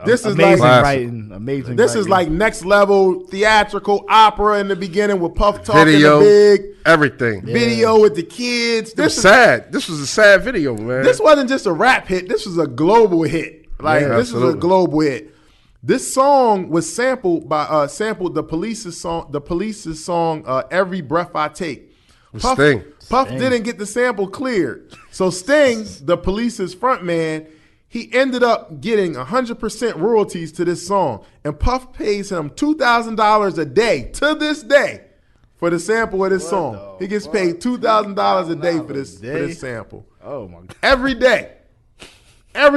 This is amazing like writing. Amazing. This is like next level theatrical opera in the beginning with Puff talking Video, to Big. everything. Video with the kids. This was sad. This was a sad video, man. This wasn't just a rap hit. This was a global hit. This was a global hit. This song was sampled by the Police's song. The Police's song "Every Breath I Take." Puff didn't get the sample cleared, so Sting, the Police's frontman, he ended up getting 100% royalties to this song, and Puff pays him $2,000 a day to this day for the sample of this song. He gets paid $2,000 a day for this sample. Oh my God! Every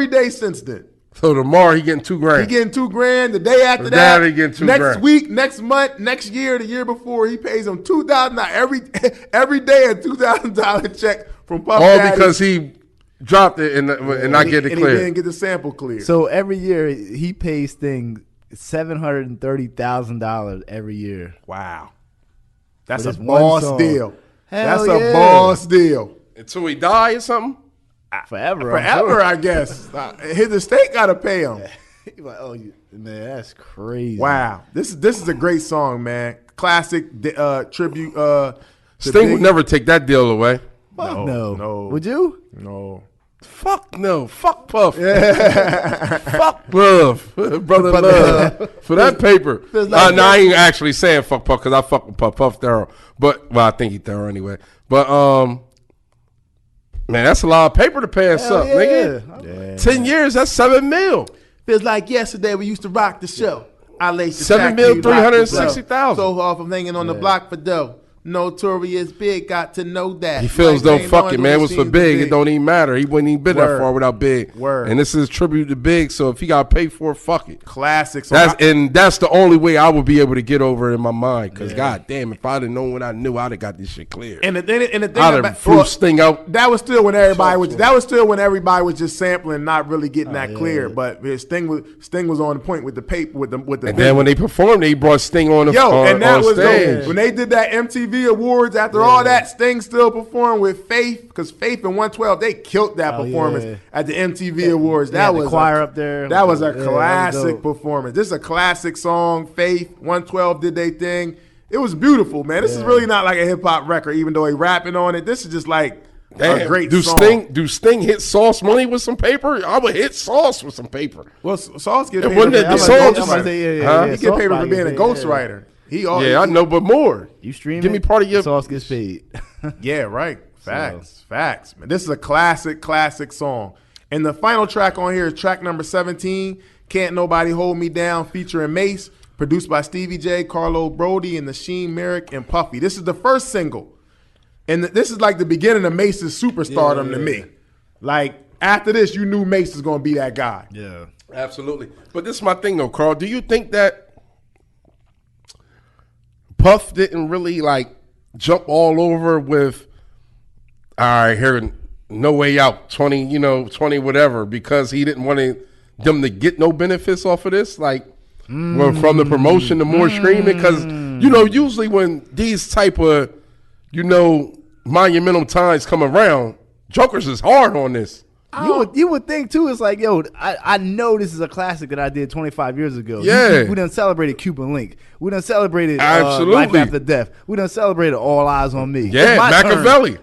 day since then. So tomorrow he getting $2,000. He getting $2,000. The day after that, he getting $2,000. Next week, next month, next year, the year before, he pays him $2,000 every day, a $2,000 check from Puff All Daddy. because he dropped it and not get it and cleared. He didn't get the sample cleared. So every year he pays Sting $730,000 every year. Wow, that's For a this one boss song. deal. Hell That's yeah. a boss deal. Until he die or something? Forever. I'm Forever, sure. I guess. His estate got to pay him. Like, man, that's crazy. Wow, this is a great song, man. Classic tribute. to Sting Big. would never take that deal away. Fuck no. no. Would you? No. Fuck no. Fuck Puff. Fuck Love. Brother Love. For that paper. like I ain't actually saying fuck Puff because I fuck with Puff thorough. But, well, I think he thorough anyway. But, man, that's a lot of paper to pay us up, nigga. 10 years, that's $7 million. Feels like yesterday we used to rock the show. I laced the $7 track, you rocked the 360,000. So off, I'm hanging on the block for dough. Notorious Big, got to know that. He feels Like, though, ain't fuck knowing it, who man. It the was for scenes Big. was It don't even matter. He wouldn't even been that Word. far without Big. Word. And this is a tribute to Big. So if he got paid for it, fuck it. Classic song. That's the only way I would be able to get over it in my mind. Because god damn, if I'd have known what I knew, I'd have got this shit clear. And the thing I'd have flew Sting out. That was still when everybody was. That was still when everybody was just sampling, not really getting that clear. But Sting was on the point with the paper with the. And then when they performed, they brought Sting on the and that was stage. when they did that MTV Awards. After all that, Sting still performed with Faith, because Faith and 112 they killed that performance at the MTV Awards. That was the choir up there. That was a classic performance. This is a classic song. Faith 112 did their thing. It was beautiful, man. This is really not like a hip hop record, even though he rapping on it. This is just like a great song. Do Sting hit Sauce Money with some paper? I would hit Sauce with some paper. Well, Sauce get paid. Wasn't it the song just he get paid for being a ghostwriter. I know, but more. You stream Give me part of your Sauce gets paid. Yeah, right. Facts. Man, this is a classic song. And the final track on here is track number 17, Can't Nobody Hold Me Down, featuring Mace, produced by Stevie J, Carlo Brody, and Nasheem Merrick and Puffy. This is the first single. And this is like the beginning of Mace's superstardom to me. Like, after this, you knew Mace was going to be that guy. Yeah. Absolutely. But this is my thing, though, Carl. Do you think that Puff didn't really, like, jump all over with, all right, here, No Way Out, 20 whatever, because he didn't want them to get no benefits off of this? Like, well, from the promotion to more streaming? Because, usually when these type of, monumental times come around, jokers is hard on this. You would think too. It's like, yo, I know this is a classic that I did 25 years ago. Yeah, we done celebrated Cuban Link. We done celebrated absolutely Life After Death. We done celebrated All Eyes on Me. Yeah, Machiavelli,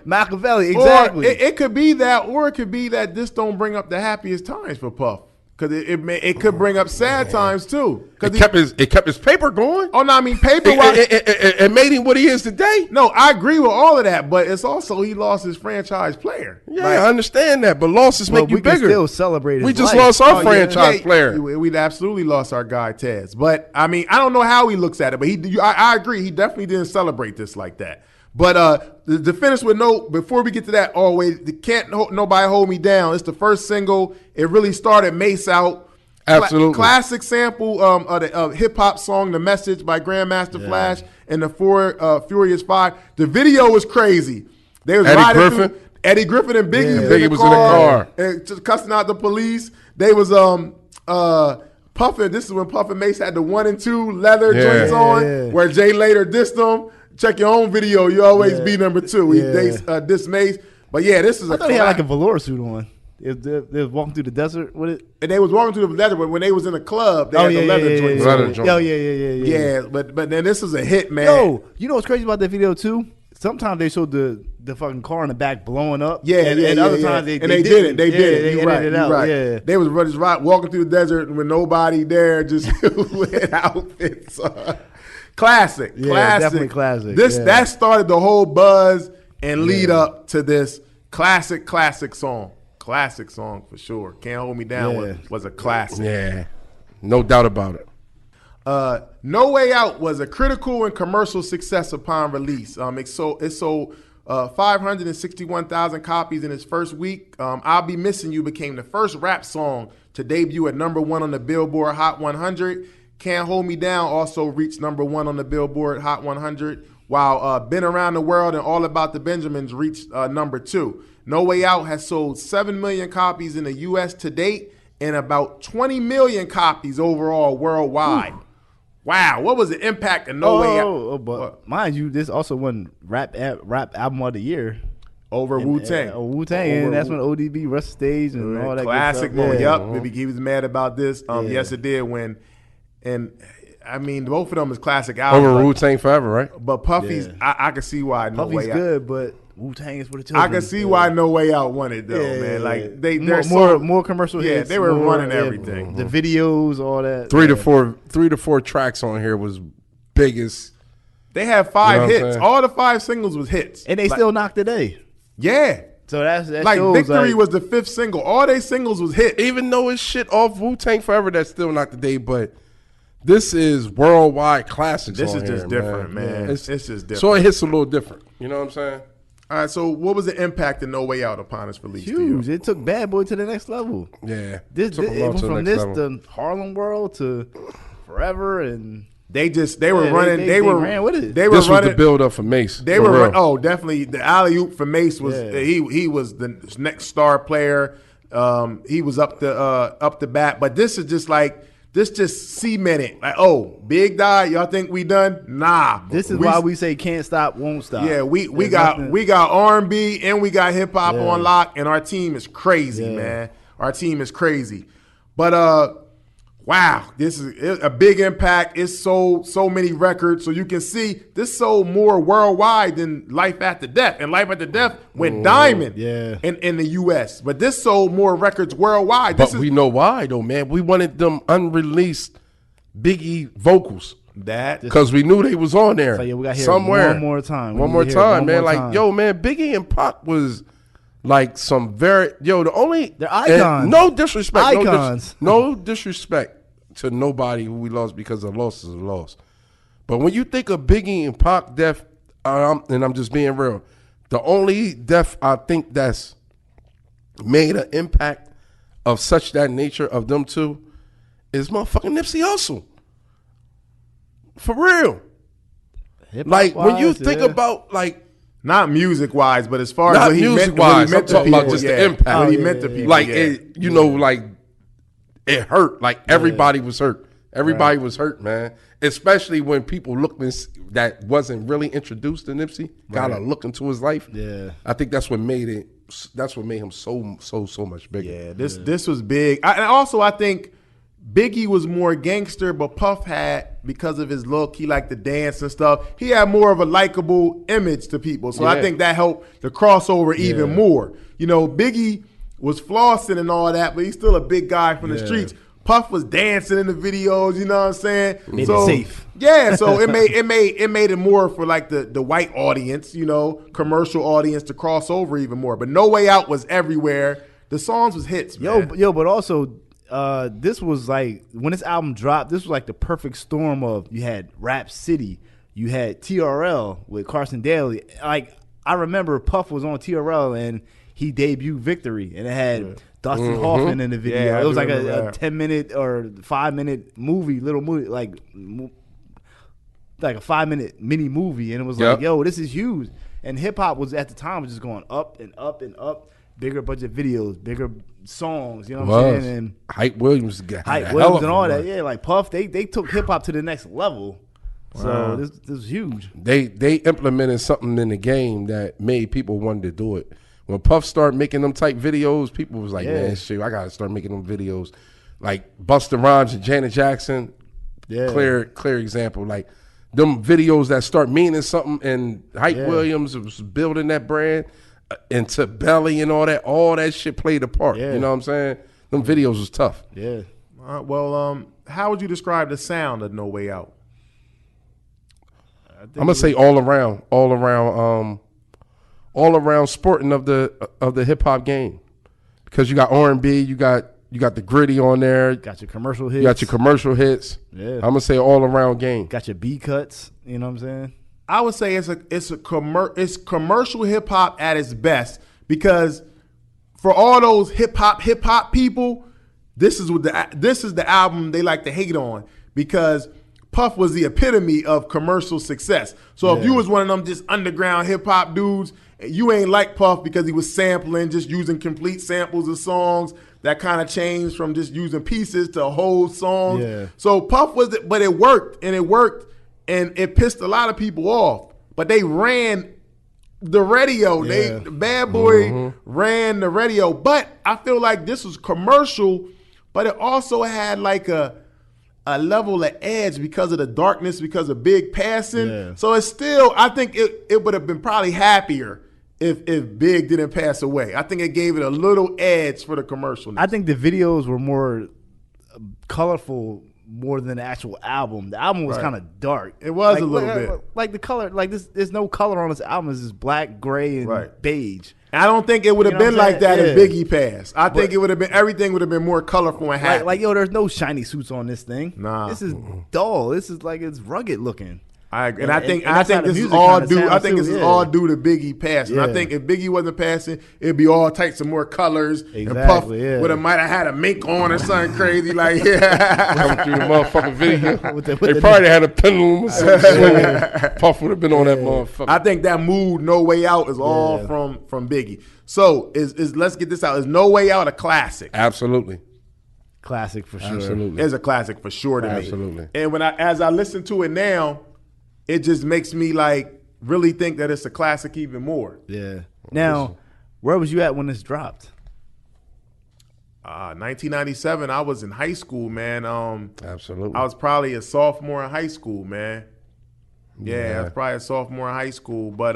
exactly. Or it could be that, or it could be that this don't bring up the happiest times for Puff. Because it could bring up sad times too. It kept his paper going. Oh no, I mean paper. It made him what he is today. No, I agree with all of that, but it's also he lost his franchise player. Yeah, I understand that, but losses make you we bigger. Can still celebrate. We just life. lost our franchise player. We absolutely lost our guy Tez. But I mean, I don't know how he looks at it, but I agree. He definitely didn't celebrate this like that. But to finish with before we get to that, Can't Nobody Hold Me Down. It's the first single. It really started Mace out. Absolutely. Classic sample of the hip hop song The Message by Grandmaster Flash and the Furious Five. The video was crazy. They was Eddie Griffin and Biggie, Biggie was in the car. And just cussing out the police. They was Puffin. This is when Puff and Mace had the 1 and 2 leather joints on, where Jay later dissed them. Check your own video. You always be number 2. He dissed Mace. But yeah, this is I thought he had like a velour suit on. They was walking through the desert with it. And they was walking through the desert, but when they was in the club, they had the leather joints on. Yeah, but then this was a hit, man. Yo, you know what's crazy about that video too? Sometimes they showed the fucking car in the back blowing up. And other times they didn't. They did. You're right. Yeah. They was just walking through the desert with nobody there, just with outfits. Classic. Definitely classic. That started the whole buzz and lead up to this classic song. Classic song for sure. Can't Hold Me Down was a classic. Yeah, no doubt about it. No Way Out was a critical and commercial success upon release. It sold 561,000 copies in its first week. I'll Be Missing You became the first rap song to debut at #1 on the Billboard Hot 100. Can't Hold Me Down also reached #1 on the Billboard Hot 100, while Been Around the World and All About the Benjamins reached #2. No Way Out has sold 7 million copies in the U.S. to date and about 20 million copies overall worldwide. Wow, what was the impact of No Way Out? But mind you, this also won rap album of the year. Over Wu-Tang. Wu-Tang, and that's when ODB rushed stage and all that classic good stuff. moment. Yep, he was mad about this. Yes, it did win. And I mean, both of them is classic albums. Over Wu-Tang Forever, right? But Puffy's, I can see why No Way Out. Puffy's good, but Wu-Tang is what it tells I can see why No Way Out won it, though, man. Like, they're more commercial hits. Yeah, they were running everything. The videos, all that. 3 to 4 tracks on here was biggest. They had 5 hits. All the 5 singles was hits. And they still knocked today. Yeah. So that like shows, Victory was the 5th single. All they singles was hits. Even though it's shit off Wu-Tang Forever, that's still not the day, but This is worldwide classics. This on is just here, different, man. It's just different. So it hits a little different. You know what I'm saying? All right, so what was the impact of No Way Out upon its release? Huge. It took Bad Boy to the next level. Yeah. This Took 'em it on went to the from next this level. to Harlem World to Forever, and They were running. They ran with it. They were This was running. the build up for Mace. They for were real. definitely the alley oop for Mace was he was the next star player. He was up the bat, but this is just like this just cemented like Big died. Y'all think we done? Nah. this is why we say can't stop, won't stop. Yeah, we There's got nothing- we got R&B and we got hip hop on lock, and our team is crazy, man. Our team is crazy, but wow, this is a big impact. It sold so many records, so you can see this sold more worldwide than Life After Death, and Life After Death went diamond in the U.S. But this sold more records worldwide. But we know why, though, man. We wanted them unreleased Biggie vocals. Because we knew they was on there So, we got here somewhere. one more time. One more time, man. Like, yo, man, Biggie and Pac was like some very the only they're icons. No disrespect. Icons. No disrespect to nobody who we lost, because a loss is a loss. But when you think of Biggie and Pac death, and I'm just being real, the only death I think that's made an impact of such that nature of them two is motherfucking Nipsey Hussle. For real. Like, when you think about, like, not music wise, but as far not as what he music meant, wise, I'm talking about just the impact. What he meant to people. Like, like, it hurt. Like, everybody was hurt. Everybody was hurt, man. Especially when people looked that wasn't really introduced to Nipsey, gotta look into his life. Yeah. I think that's what made it. That's what made him so much bigger. Yeah, this was big. And also, I think Biggie was more gangster, but Puff had, because of his look, he liked to dance and stuff. He had more of a likable image to people. So I think that helped the crossover even more. You know, Biggie was flossing and all that, but he's still a big guy from the streets. Puff was dancing in the videos, you know what I'm saying? Made it safe. Yeah, so it made it more for like the white audience, you know, commercial audience to cross over even more. But No Way Out was everywhere. The songs was hits, man. Yo, but also this was like, when this album dropped, this was like the perfect storm of, you had Rap City, you had TRL with Carson Daly. Like, I remember Puff was on TRL and he debuted Victory, and it had Dustin Hoffman in the video. Yeah, it was like a 10-minute or 5-minute little movie, like a 5-minute mini movie, and it was like, yo, this is huge. And hip hop was at the time was just going up and up and up. Bigger budget videos, bigger songs, you know what I'm saying? And Hype Williams and all that. Yeah, like Puff, they took hip hop to the next level. So this was huge. They implemented something in the game that made people want to do it. When Puff started making them type videos, people was like, man, shit, I gotta start making them videos. Like Busta Rhymes and Janet Jackson, clear example. Like them videos that start meaning something, and Hype Williams was building that brand into Belly and all that shit played a part. You know what I'm saying? Them videos was tough. Yeah. Well, how would you describe the sound of No Way Out? I'm gonna say all around sporting of the hip hop game, because you got R&B, you got the gritty on there, got your commercial hits. You got your commercial hits. Yeah, I'm gonna say all around game. Got your B cuts. You know what I'm saying? I would say it's commercial hip hop at its best, because for all those hip hop people, this is the album they like to hate on, because Puff was the epitome of commercial success. So if you was one of them just underground hip hop dudes, you ain't like Puff because he was sampling, just using complete samples of songs that kind of changed from just using pieces to whole songs. Yeah. So Puff but it worked, and it pissed a lot of people off. But they ran the radio. Yeah. Bad Boy ran the radio. But I feel like this was commercial, but it also had like a level of edge because of the darkness, because of Big passing. Yeah. So it's still, I think it would have been probably happier if Big didn't pass away. I think it gave it a little edge for the commercial. I think the videos were more colorful more than the actual album. The album was Right. kind of dark. It was a little bit. Like the color, like this. There's no color on this album. It's just black, gray, and Right. beige. I don't think it would have You know been what I'm like that saying? if Biggie passed. I think it would have been everything would have been more colorful and happy. Like yo, there's no shiny suits on this thing. Nah. This is dull. This is like it's rugged looking. I agree. And- I think and that's how the this is music all kinda due. I sounds think too, this is yeah. all due to Biggie passing. I Yeah. think if Biggie wasn't passing, it'd be all types of more colors. And Puff Exactly, yeah. would have might have had a mink on or something crazy like yeah. Coming through the motherfucking video. With the They probably had a pendulum or something swinging. Puff would have been on that motherfucker. I think that mood, No Way Out, is all Yeah. from Biggie. So is let's get this out. Is No Way Out a classic? Absolutely. Classic for sure. Absolutely. It's a classic for sure to me. Absolutely. And as I listen to it now, it just makes me like really think that it's a classic even more. Yeah. Now, where was you at when this dropped? 1997, I was in high school, man. Absolutely. I was probably a sophomore in high school, man. Yeah, I Yeah. was probably a sophomore in high school. But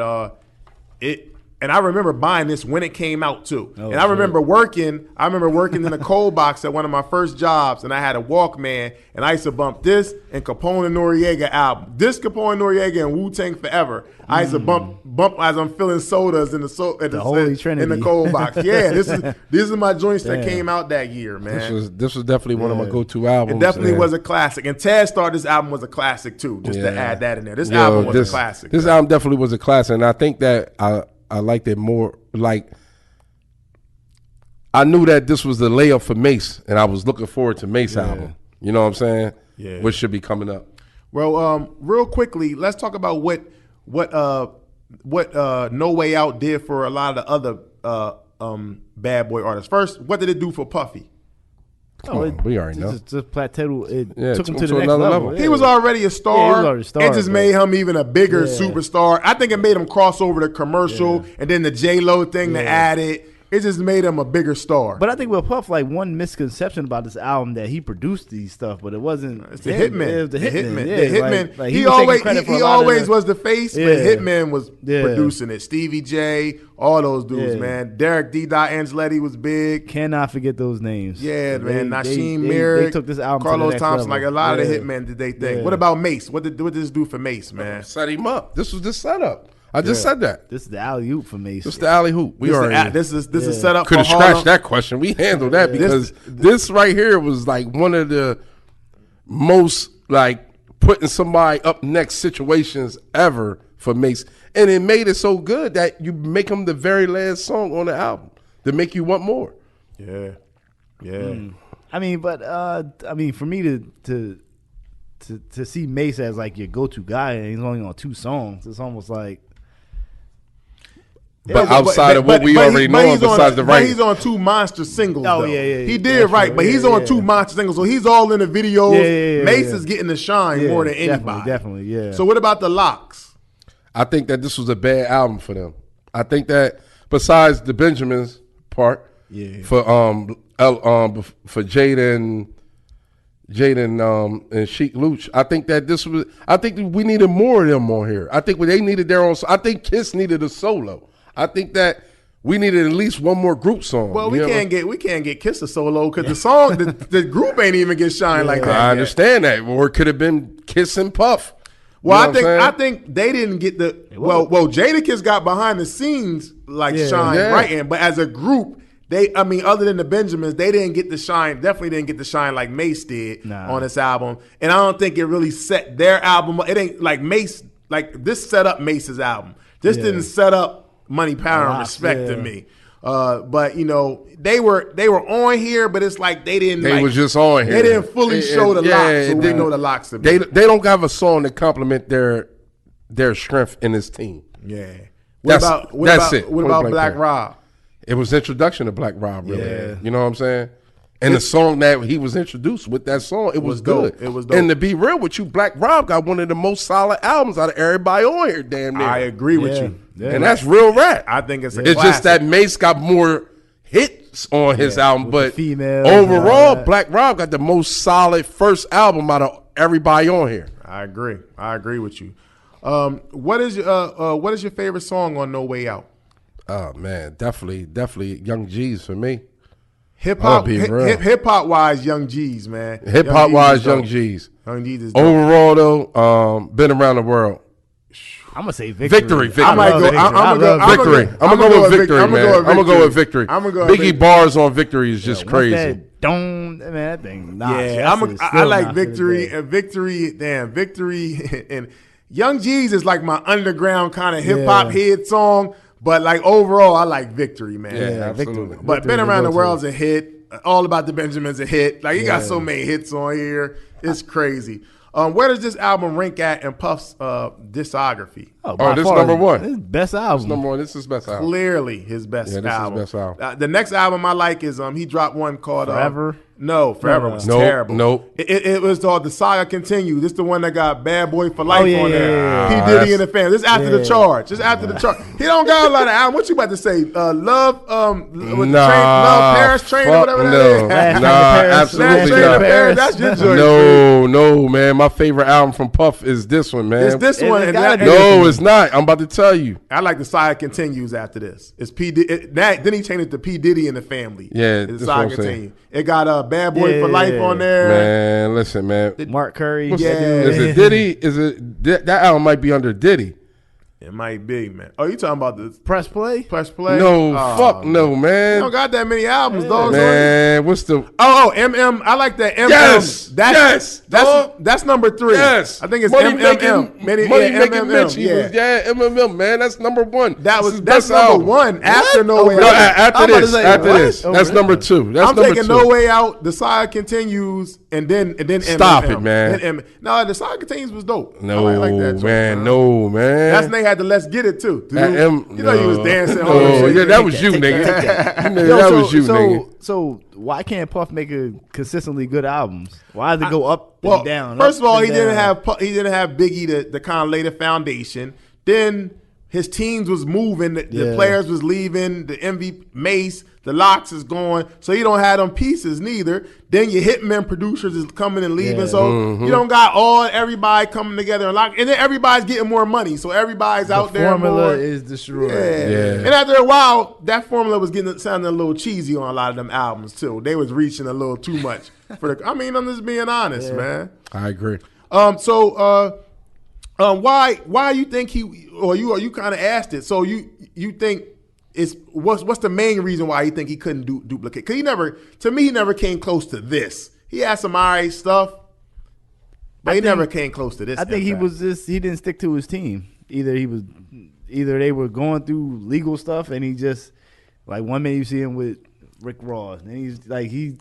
and I remember buying this when it came out too. Oh, and I remember working in a cold box at one of my first jobs, and I had a Walkman, and I used to bump this and Capone and Noriega album. This Capone and Noriega and Wu-Tang Forever. I used to bump as I'm filling sodas in the Holy Trinity. in the cold box. Yeah, these are my joints that came out that year, man. This was definitely one of my go-to albums. It definitely and- was a classic. And Taz thought this album was a classic too, just to Yeah. add that in there. This Yo, album was a classic. This album definitely was a classic, and I think that I liked it more. Like, I knew that this was the layup for Mace, and I was looking forward to Mace album. You know what I'm saying? Yeah. Which should be coming up. Well, real quickly, let's talk about what No Way Out did for a lot of the other bad boy artists. First, what did it do for Puffy? We already know. Just plateaued. It Yeah, took him took to him the to next another level. level. He was already a star. Yeah, he was already a star, It just but- made him even a bigger Yeah. superstar. I think it made him cross over the commercial and then the J-Lo thing to add it. It just made him a bigger star. But I think with Puff, like one misconception about this album that he produced these stuff, but it wasn't. It's the him. Hitman. It was the Hitman. Yeah, The Hitman. like, he was taking always credit for he a lot of always the- was the face, Yeah. but Hitman was Yeah. producing it. Stevie J, all those dudes, Yeah. man. Derek D. Angeletti was big. Cannot forget those names. Yeah, man. Nasheem they Merrick, took this album to the Carlos next Thompson, level. like a lot of the Yeah. Hitmen did they think. Yeah. What about Mace? What did this do for Mace, man? Set him up. This was the setup. I just said that. This is the alley oop for Mace. This is the alley hoop. We already This is set up could for have scratched Harlem. that question. We handled that because this right here was like one of the most like putting somebody up next situations ever for Mace, and it made it so good that you make him the very last song on the album to make you want more. Yeah. I mean, for me to see Mace as like your go-to guy, and he's only on 2 songs, it's almost like. But outside of what we already know, besides the But writing, he's on 2 monster singles. Oh, though. yeah. He did That's right, true. but he's Yeah, on yeah. 2 monster singles, so he's all in the videos. Yeah, Mace yeah. is getting the shine Yeah, more than anybody. definitely, yeah. So what about the Locks? I think that this was a bad album for them. I think that besides the Benjamins part, for Jaden and Sheik Luch, I think that this was. I think that we needed more of them on here. I think they needed their own. I think Kiss needed a solo. I think that we needed at least one more group song. Well, You we know? can't get Kiss a solo because the song the group ain't even get shine like that. I yet. understand that, or it could have been Kiss and Puff. Well, You know what I'm I saying? think they didn't get the well. Jadakiss got behind the scenes like shine Yeah. right in, but as a group, other than the Benjamins, they didn't get the shine. Definitely didn't get the shine like Mace did on this album, and I don't think it really set their album. It ain't like Mace. Like this set up Mace's album. This didn't set up Money, Power, and Respect to me. But you know they were on here, but it's like they didn't. They was just on here. They didn't fully show the Locks, so we know the Locks to be. They don't have a song to complement their strength in this team. Yeah. That's it. What Point about blank Black period. Rob? It was introduction to Black Rob, really. Yeah. You know what I'm saying? And the song that he was introduced with, that song, it was dope. good. It was dope. And to be real with you, Black Rob got one of the most solid albums out of everybody on here, damn near. I agree with you. Yeah. And that's real rap. I think it's a It's classic. just that Mace got more hits on his album, with but the females and all overall, that. Black Rob got the most solid first album out of everybody on here. I agree. I agree with you. What is your favorite song on No Way Out? Oh man, definitely Young G's for me. Hip hop wise, Young G's, man. Hip hop wise, Young G's. Young G's is dope. Overall though, been around the world. I'm gonna say victory. I'm gonna go with victory, man. I'm gonna go with victory. Biggie bars on victory is just crazy. That thing. I like victory and victory. Damn, victory and Young G's is like my underground kind of hip hop head song. But like overall, I like victory, man. Yeah, absolutely. But Victory Been Around the World's a hit. All About the Benjamins a hit. Like he got so many hits on here. It's crazy. Where does this album rank at in Puff's discography? This is number one. This is best album. This is number one. This is his best album. Clearly his best album. Is his best album. The next album I like is he dropped one called Forever. Forever was terrible. Nope. It was called The Saga Continues. This is the one that got Bad Boy for Life on there. P. Diddy and the Family. This is after the charge. He don't got a lot of albums. What you about to say? Love Paris Train or whatever that is. Absolutely not. That's your joint. No, man. My favorite album from Puff is this one, man. It's this one. No, it's not. I'm about to tell you. I like The Saga Continues after this. It's P. Then he changed it to P. Diddy and the Family. Yeah, The Saga Continues. It got Bad Boy for Life on there. Man, listen, man. Mark Curry. Is it Diddy? That album might be under Diddy. It might be, man. Oh, you talking about the Press Play? Press Play? No, fuck no, man. You don't got that many albums, dog. Man, what's the... MM. I like that. MM. Yes. That's number 3. Yes. I think it's Money MMM. Making Mitch. MMM, man. That's number 1. That's number 1 after No Way Out. No, after this. That's number 2. I'm taking No Way Out. The Saga Continues, and then Stop MMM. it, man. No, The Saga Continues was dope. No, I like that joint, man. No, man. That's when they had the Let's Get It too. You know you was dancing. That was you, nigga. That was you, nigga. So why can't Puff make a consistently good albums? Why does it go up and down? First of all, he didn't have Biggie to kind of lay the foundation. Then his teams was moving. The players was leaving. The MVP Mace, the Locks is going. So you don't have them pieces neither. Then your hitman producers is coming and leaving. So you don't got everybody coming together and lock. And then everybody's getting more money. So everybody's out there. The formula more. is destroyed. Yeah. And after a while, that formula was sounding a little cheesy on a lot of them albums too. They was reaching a little too much. I'm just being honest, man. I agree. Why you think you kind of asked it? So you think what's the main reason why you think he couldn't duplicate? Because he never came close to this. He had some alright stuff, but he never came close to this. I think he didn't stick to his team. Either they were going through legal stuff, and he just like one minute you see him with Rick Ross, and he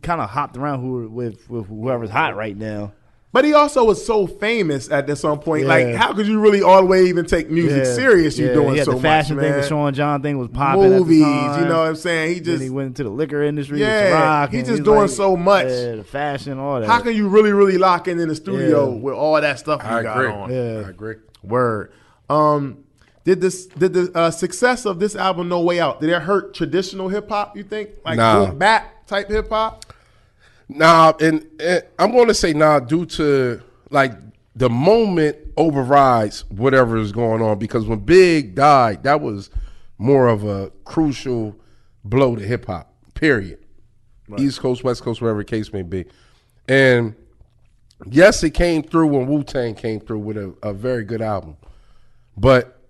kind of hopped around with whoever's hot right now. But he also was so famous at some point. Yeah. Like, how could you really all the way even take music serious? You doing so much, man. The fashion thing, the Sean John thing was popping. Movies, at the time. You know what I'm saying? He went into the liquor industry. Yeah, he's just doing so much. Yeah, the fashion, all that. How can you really, really lock in the studio with all that stuff you got on? Yeah, I agree. Word. Did the success of this album No Way Out, did it hurt traditional hip hop? You think boom bap type hip hop? Nah, and I'm going to say due to like the moment overrides whatever is going on, because when Big died, that was more of a crucial blow to hip hop. Period. Right. East Coast, West Coast, whatever the case may be, and yes, it came through when Wu-Tang came through with a very good album, but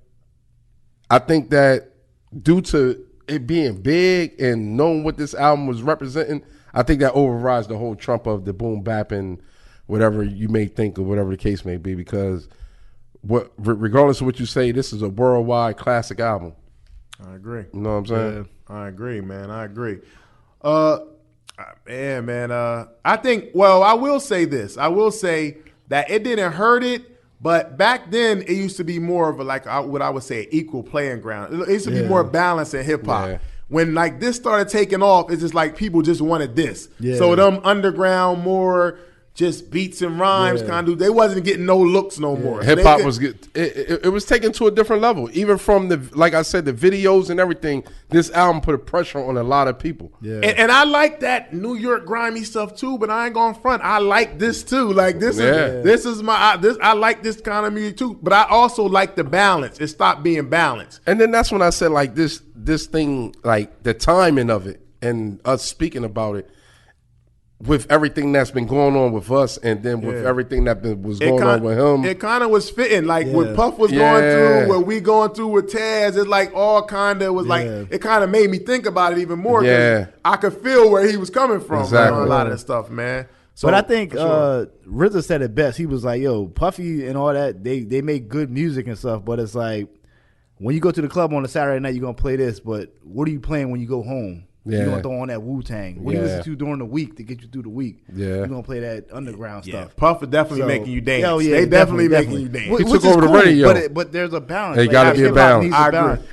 I think that due to it being big and knowing what this album was representing, I think that overrides the whole trump of the boom bap and whatever you may think or whatever the case may be, because regardless of what you say, this is a worldwide classic album. I agree. You know what I'm saying? Yeah, I agree, man. I agree. I think, I will say this. I will say that it didn't hurt it, but back then it used to be more of what I would say an equal playing ground. It used to be more balanced in hip hop. Yeah. When this started taking off, it's just like people just wanted this. Yeah. So them underground more just beats and rhymes kind of, they wasn't getting no looks no more. Hip hop was it was taken to a different level. Even from like I said, the videos and everything, this album put a pressure on a lot of people. Yeah. And I like that New York grimy stuff too, but I ain't going front. I like this too. Like this is I like this kind of music too, but I also like the balance. It stopped being balanced. And then that's when I said like this thing, like the timing of it and us speaking about it with everything that's been going on with us, and then with everything that was going on with him. It kind of was fitting. Like what Puff was going through, what we going through with Taz, it like all kind of was like, it kind of made me think about it even more. Yeah. I could feel where he was coming from on a lot of that stuff, man. So, but I think RZA said it best. He was like, yo, Puffy and all that, they make good music and stuff, but it's like, when you go to the club on a Saturday night, you're going to play this, but what are you playing when you go home? Yeah. You're going to throw on that Wu-Tang. What do you listen to during the week to get you through the week? Yeah. You're going to play that underground stuff. Puff is definitely making you dance. Oh, yeah, they definitely making you dance. He took over the radio. But there's a balance. It got to be a balance. I agree.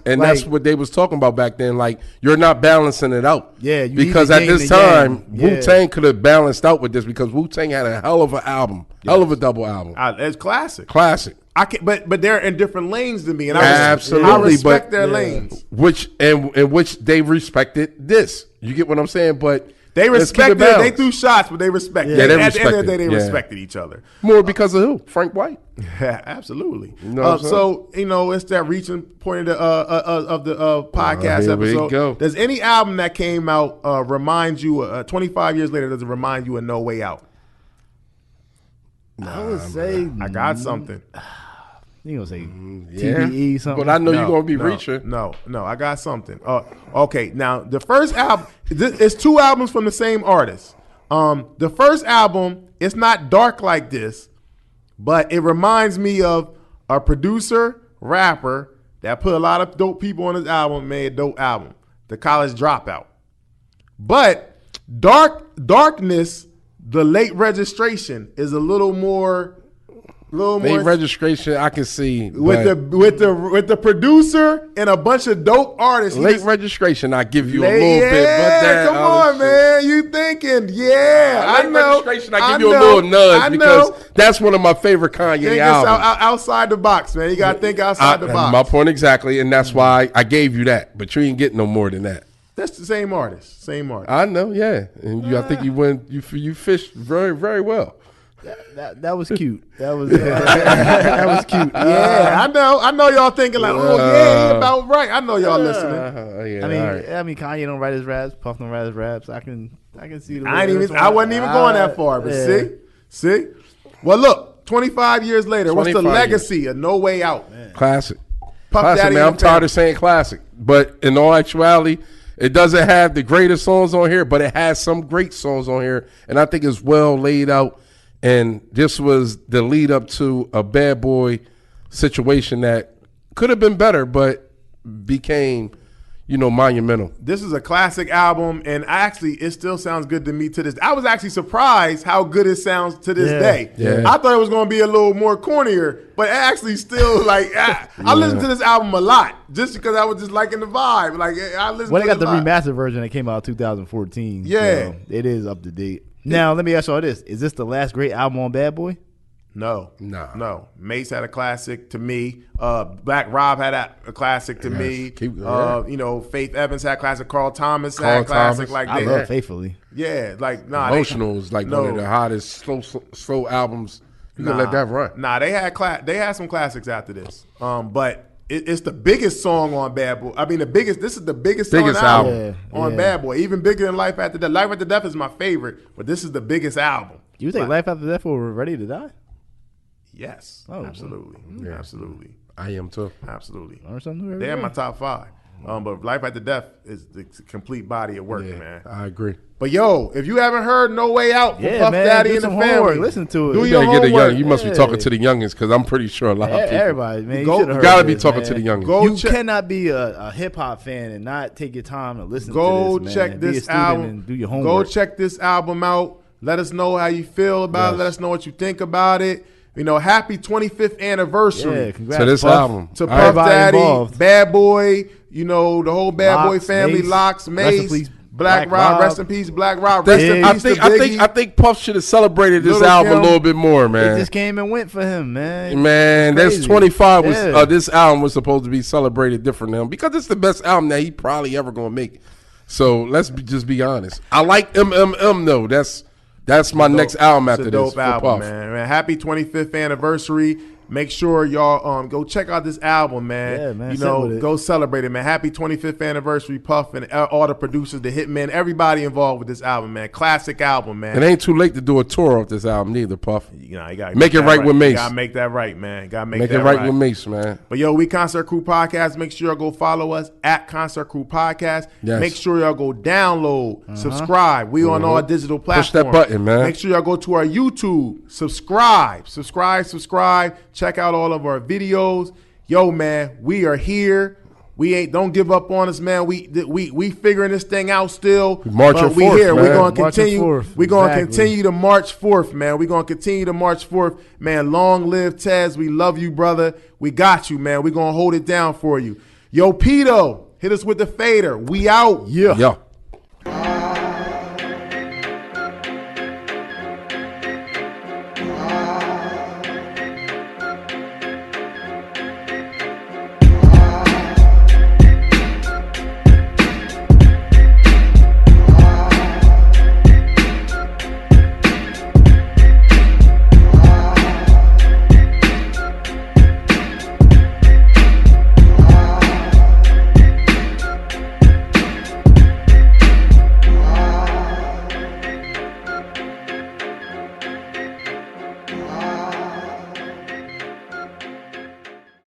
And that's what they was talking about back then. Like, you're not balancing it out. Yeah. Because at this time, Wu-Tang could have balanced out with this because Wu-Tang had a hell of an album. Hell of a double album. It's classic. Classic. I can, but they're in different lanes than me, and I respect their lanes. Which they respected this. You get what I'm saying? But they respected. They threw shots, but they respected. Yeah, at the end of the day, they respected each other. More because of who? Frank White. Yeah, absolutely. You know so it's that reaching point of the podcast here episode. We go. Does any album that came out remind you? 25 years later, does it remind you of No Way Out? I would say I got something. You gonna say TDE something? But I know you're gonna be reaching. No, I got something. Okay, now the first album, it's two albums from the same artist. The first album, it's not dark like this, but it reminds me of a producer, rapper that put a lot of dope people on his album, made a dope album, The College Dropout. But darkness, the Late Registration is a little more. Late Registration, I can see with the producer and a bunch of dope artists. Late Registration, I give you a little bit. But come on, man, you thinking? Yeah, I know. Registration, I give you a little nudge because that's one of my favorite Kanye albums. Outside the box, man. You got to think outside the box. My point exactly, and that's why I gave you that. But you ain't getting no more than that. That's the same artist. I know, yeah, and I think you fished very, very well. That was cute. That was that was cute. Yeah, I know y'all thinking like, he about right. I know y'all listening. I mean, Kanye don't write his raps. Puff don't write his raps. I can see the. I wasn't even going that far, but see. Well, look, 25 years later, what's the legacy of No Way Out? Man. Classic. Puff classic, Daddy man. I'm tired of saying classic, but in all actuality, it doesn't have the greatest songs on here, but it has some great songs on here, and I think it's well laid out. And this was the lead up to a Bad Boy situation that could have been better, but became, monumental. This is a classic album, and it still sounds good to me to this. I was actually surprised how good it sounds to this day. Yeah. I thought it was going to be a little more cornier, but it actually still I listened to this album a lot just because I was just liking the vibe. Like I listened. Well, they got the remastered version that came out 2014. Yeah, so it is up to date. Now, let me ask you all this. Is this the last great album on Bad Boy? No. Mace had a classic to me. Black Rob had a classic to me. Faith Evans had a classic. Carl Thomas had a classic like that. I love Faithfully. Yeah, Emotional is like one of the hottest slow albums. You can let that run. They had some classics after this. But it's the biggest song on Bad Boy. I mean, this is the biggest album on Bad Boy. Even bigger than Life After Death. Life After Death is my favorite, but this is the biggest album. You think Life After Death were Ready to Die? Yes. Oh, absolutely. Yeah. Absolutely. I am too. Absolutely. They're in my top 5. But Life After Death is the complete body of work, man. I agree. But if you haven't heard No Way Out from Puff Daddy and the Family, listen to it. Do your homework. You must be talking to the youngins because I'm pretty sure a lot of people. Everybody, man. You gotta be talking to the youngins. You cannot be a hip hop fan and not take your time to listen to this. Go check this album and do your homework. Go check this album out. Let us know how you feel about it. Let us know what you think about it. Happy 25th anniversary. Yeah, congrats to this album. To Puff Daddy, involved. Bad Boy, the whole Bad Boy family, Mace, Locks, Mace, Black Rob, rest in peace, Black Rob, rest in peace to Biggie. I think Puff should have celebrated this album a little bit more, man. It just came and went for him, man. Man, this 25 was this album was supposed to be celebrated different than him because it's the best album that he probably ever gonna make. So let's just be honest. I like MMM though. That's my next album after this. Dope album, man. Happy 25th anniversary. Make sure y'all go check out this album, man. Yeah, man. You know, go celebrate it, man. Happy 25th anniversary, Puff, and all the producers, the Hitmen, everybody involved with this album, man. Classic album, man. It ain't too late to do a tour of this album neither, Puff. You know, you gotta make it right with Mace. You gotta make that right, man. Gotta make that it right with Mace, man. But yo, we Concert Crew Podcast. Make sure y'all go follow us at Concert Crew Podcast. Yes. Make sure y'all go download, subscribe. We on all digital platforms. Push that button, man. Make sure y'all go to our YouTube, subscribe. Check out all of our videos. Yo, man, we are here. Don't give up on us, man. We figuring this thing out still. Marching we forth, here. man. We're gonna continue. We're gonna Exactly. continue to march forth, man. We're gonna continue to march forth, man. Long live Tez. We love you, brother. We got you, man. We're gonna hold it down for you. Yo, Pito, hit us with the fader. We out. Yeah. Yo.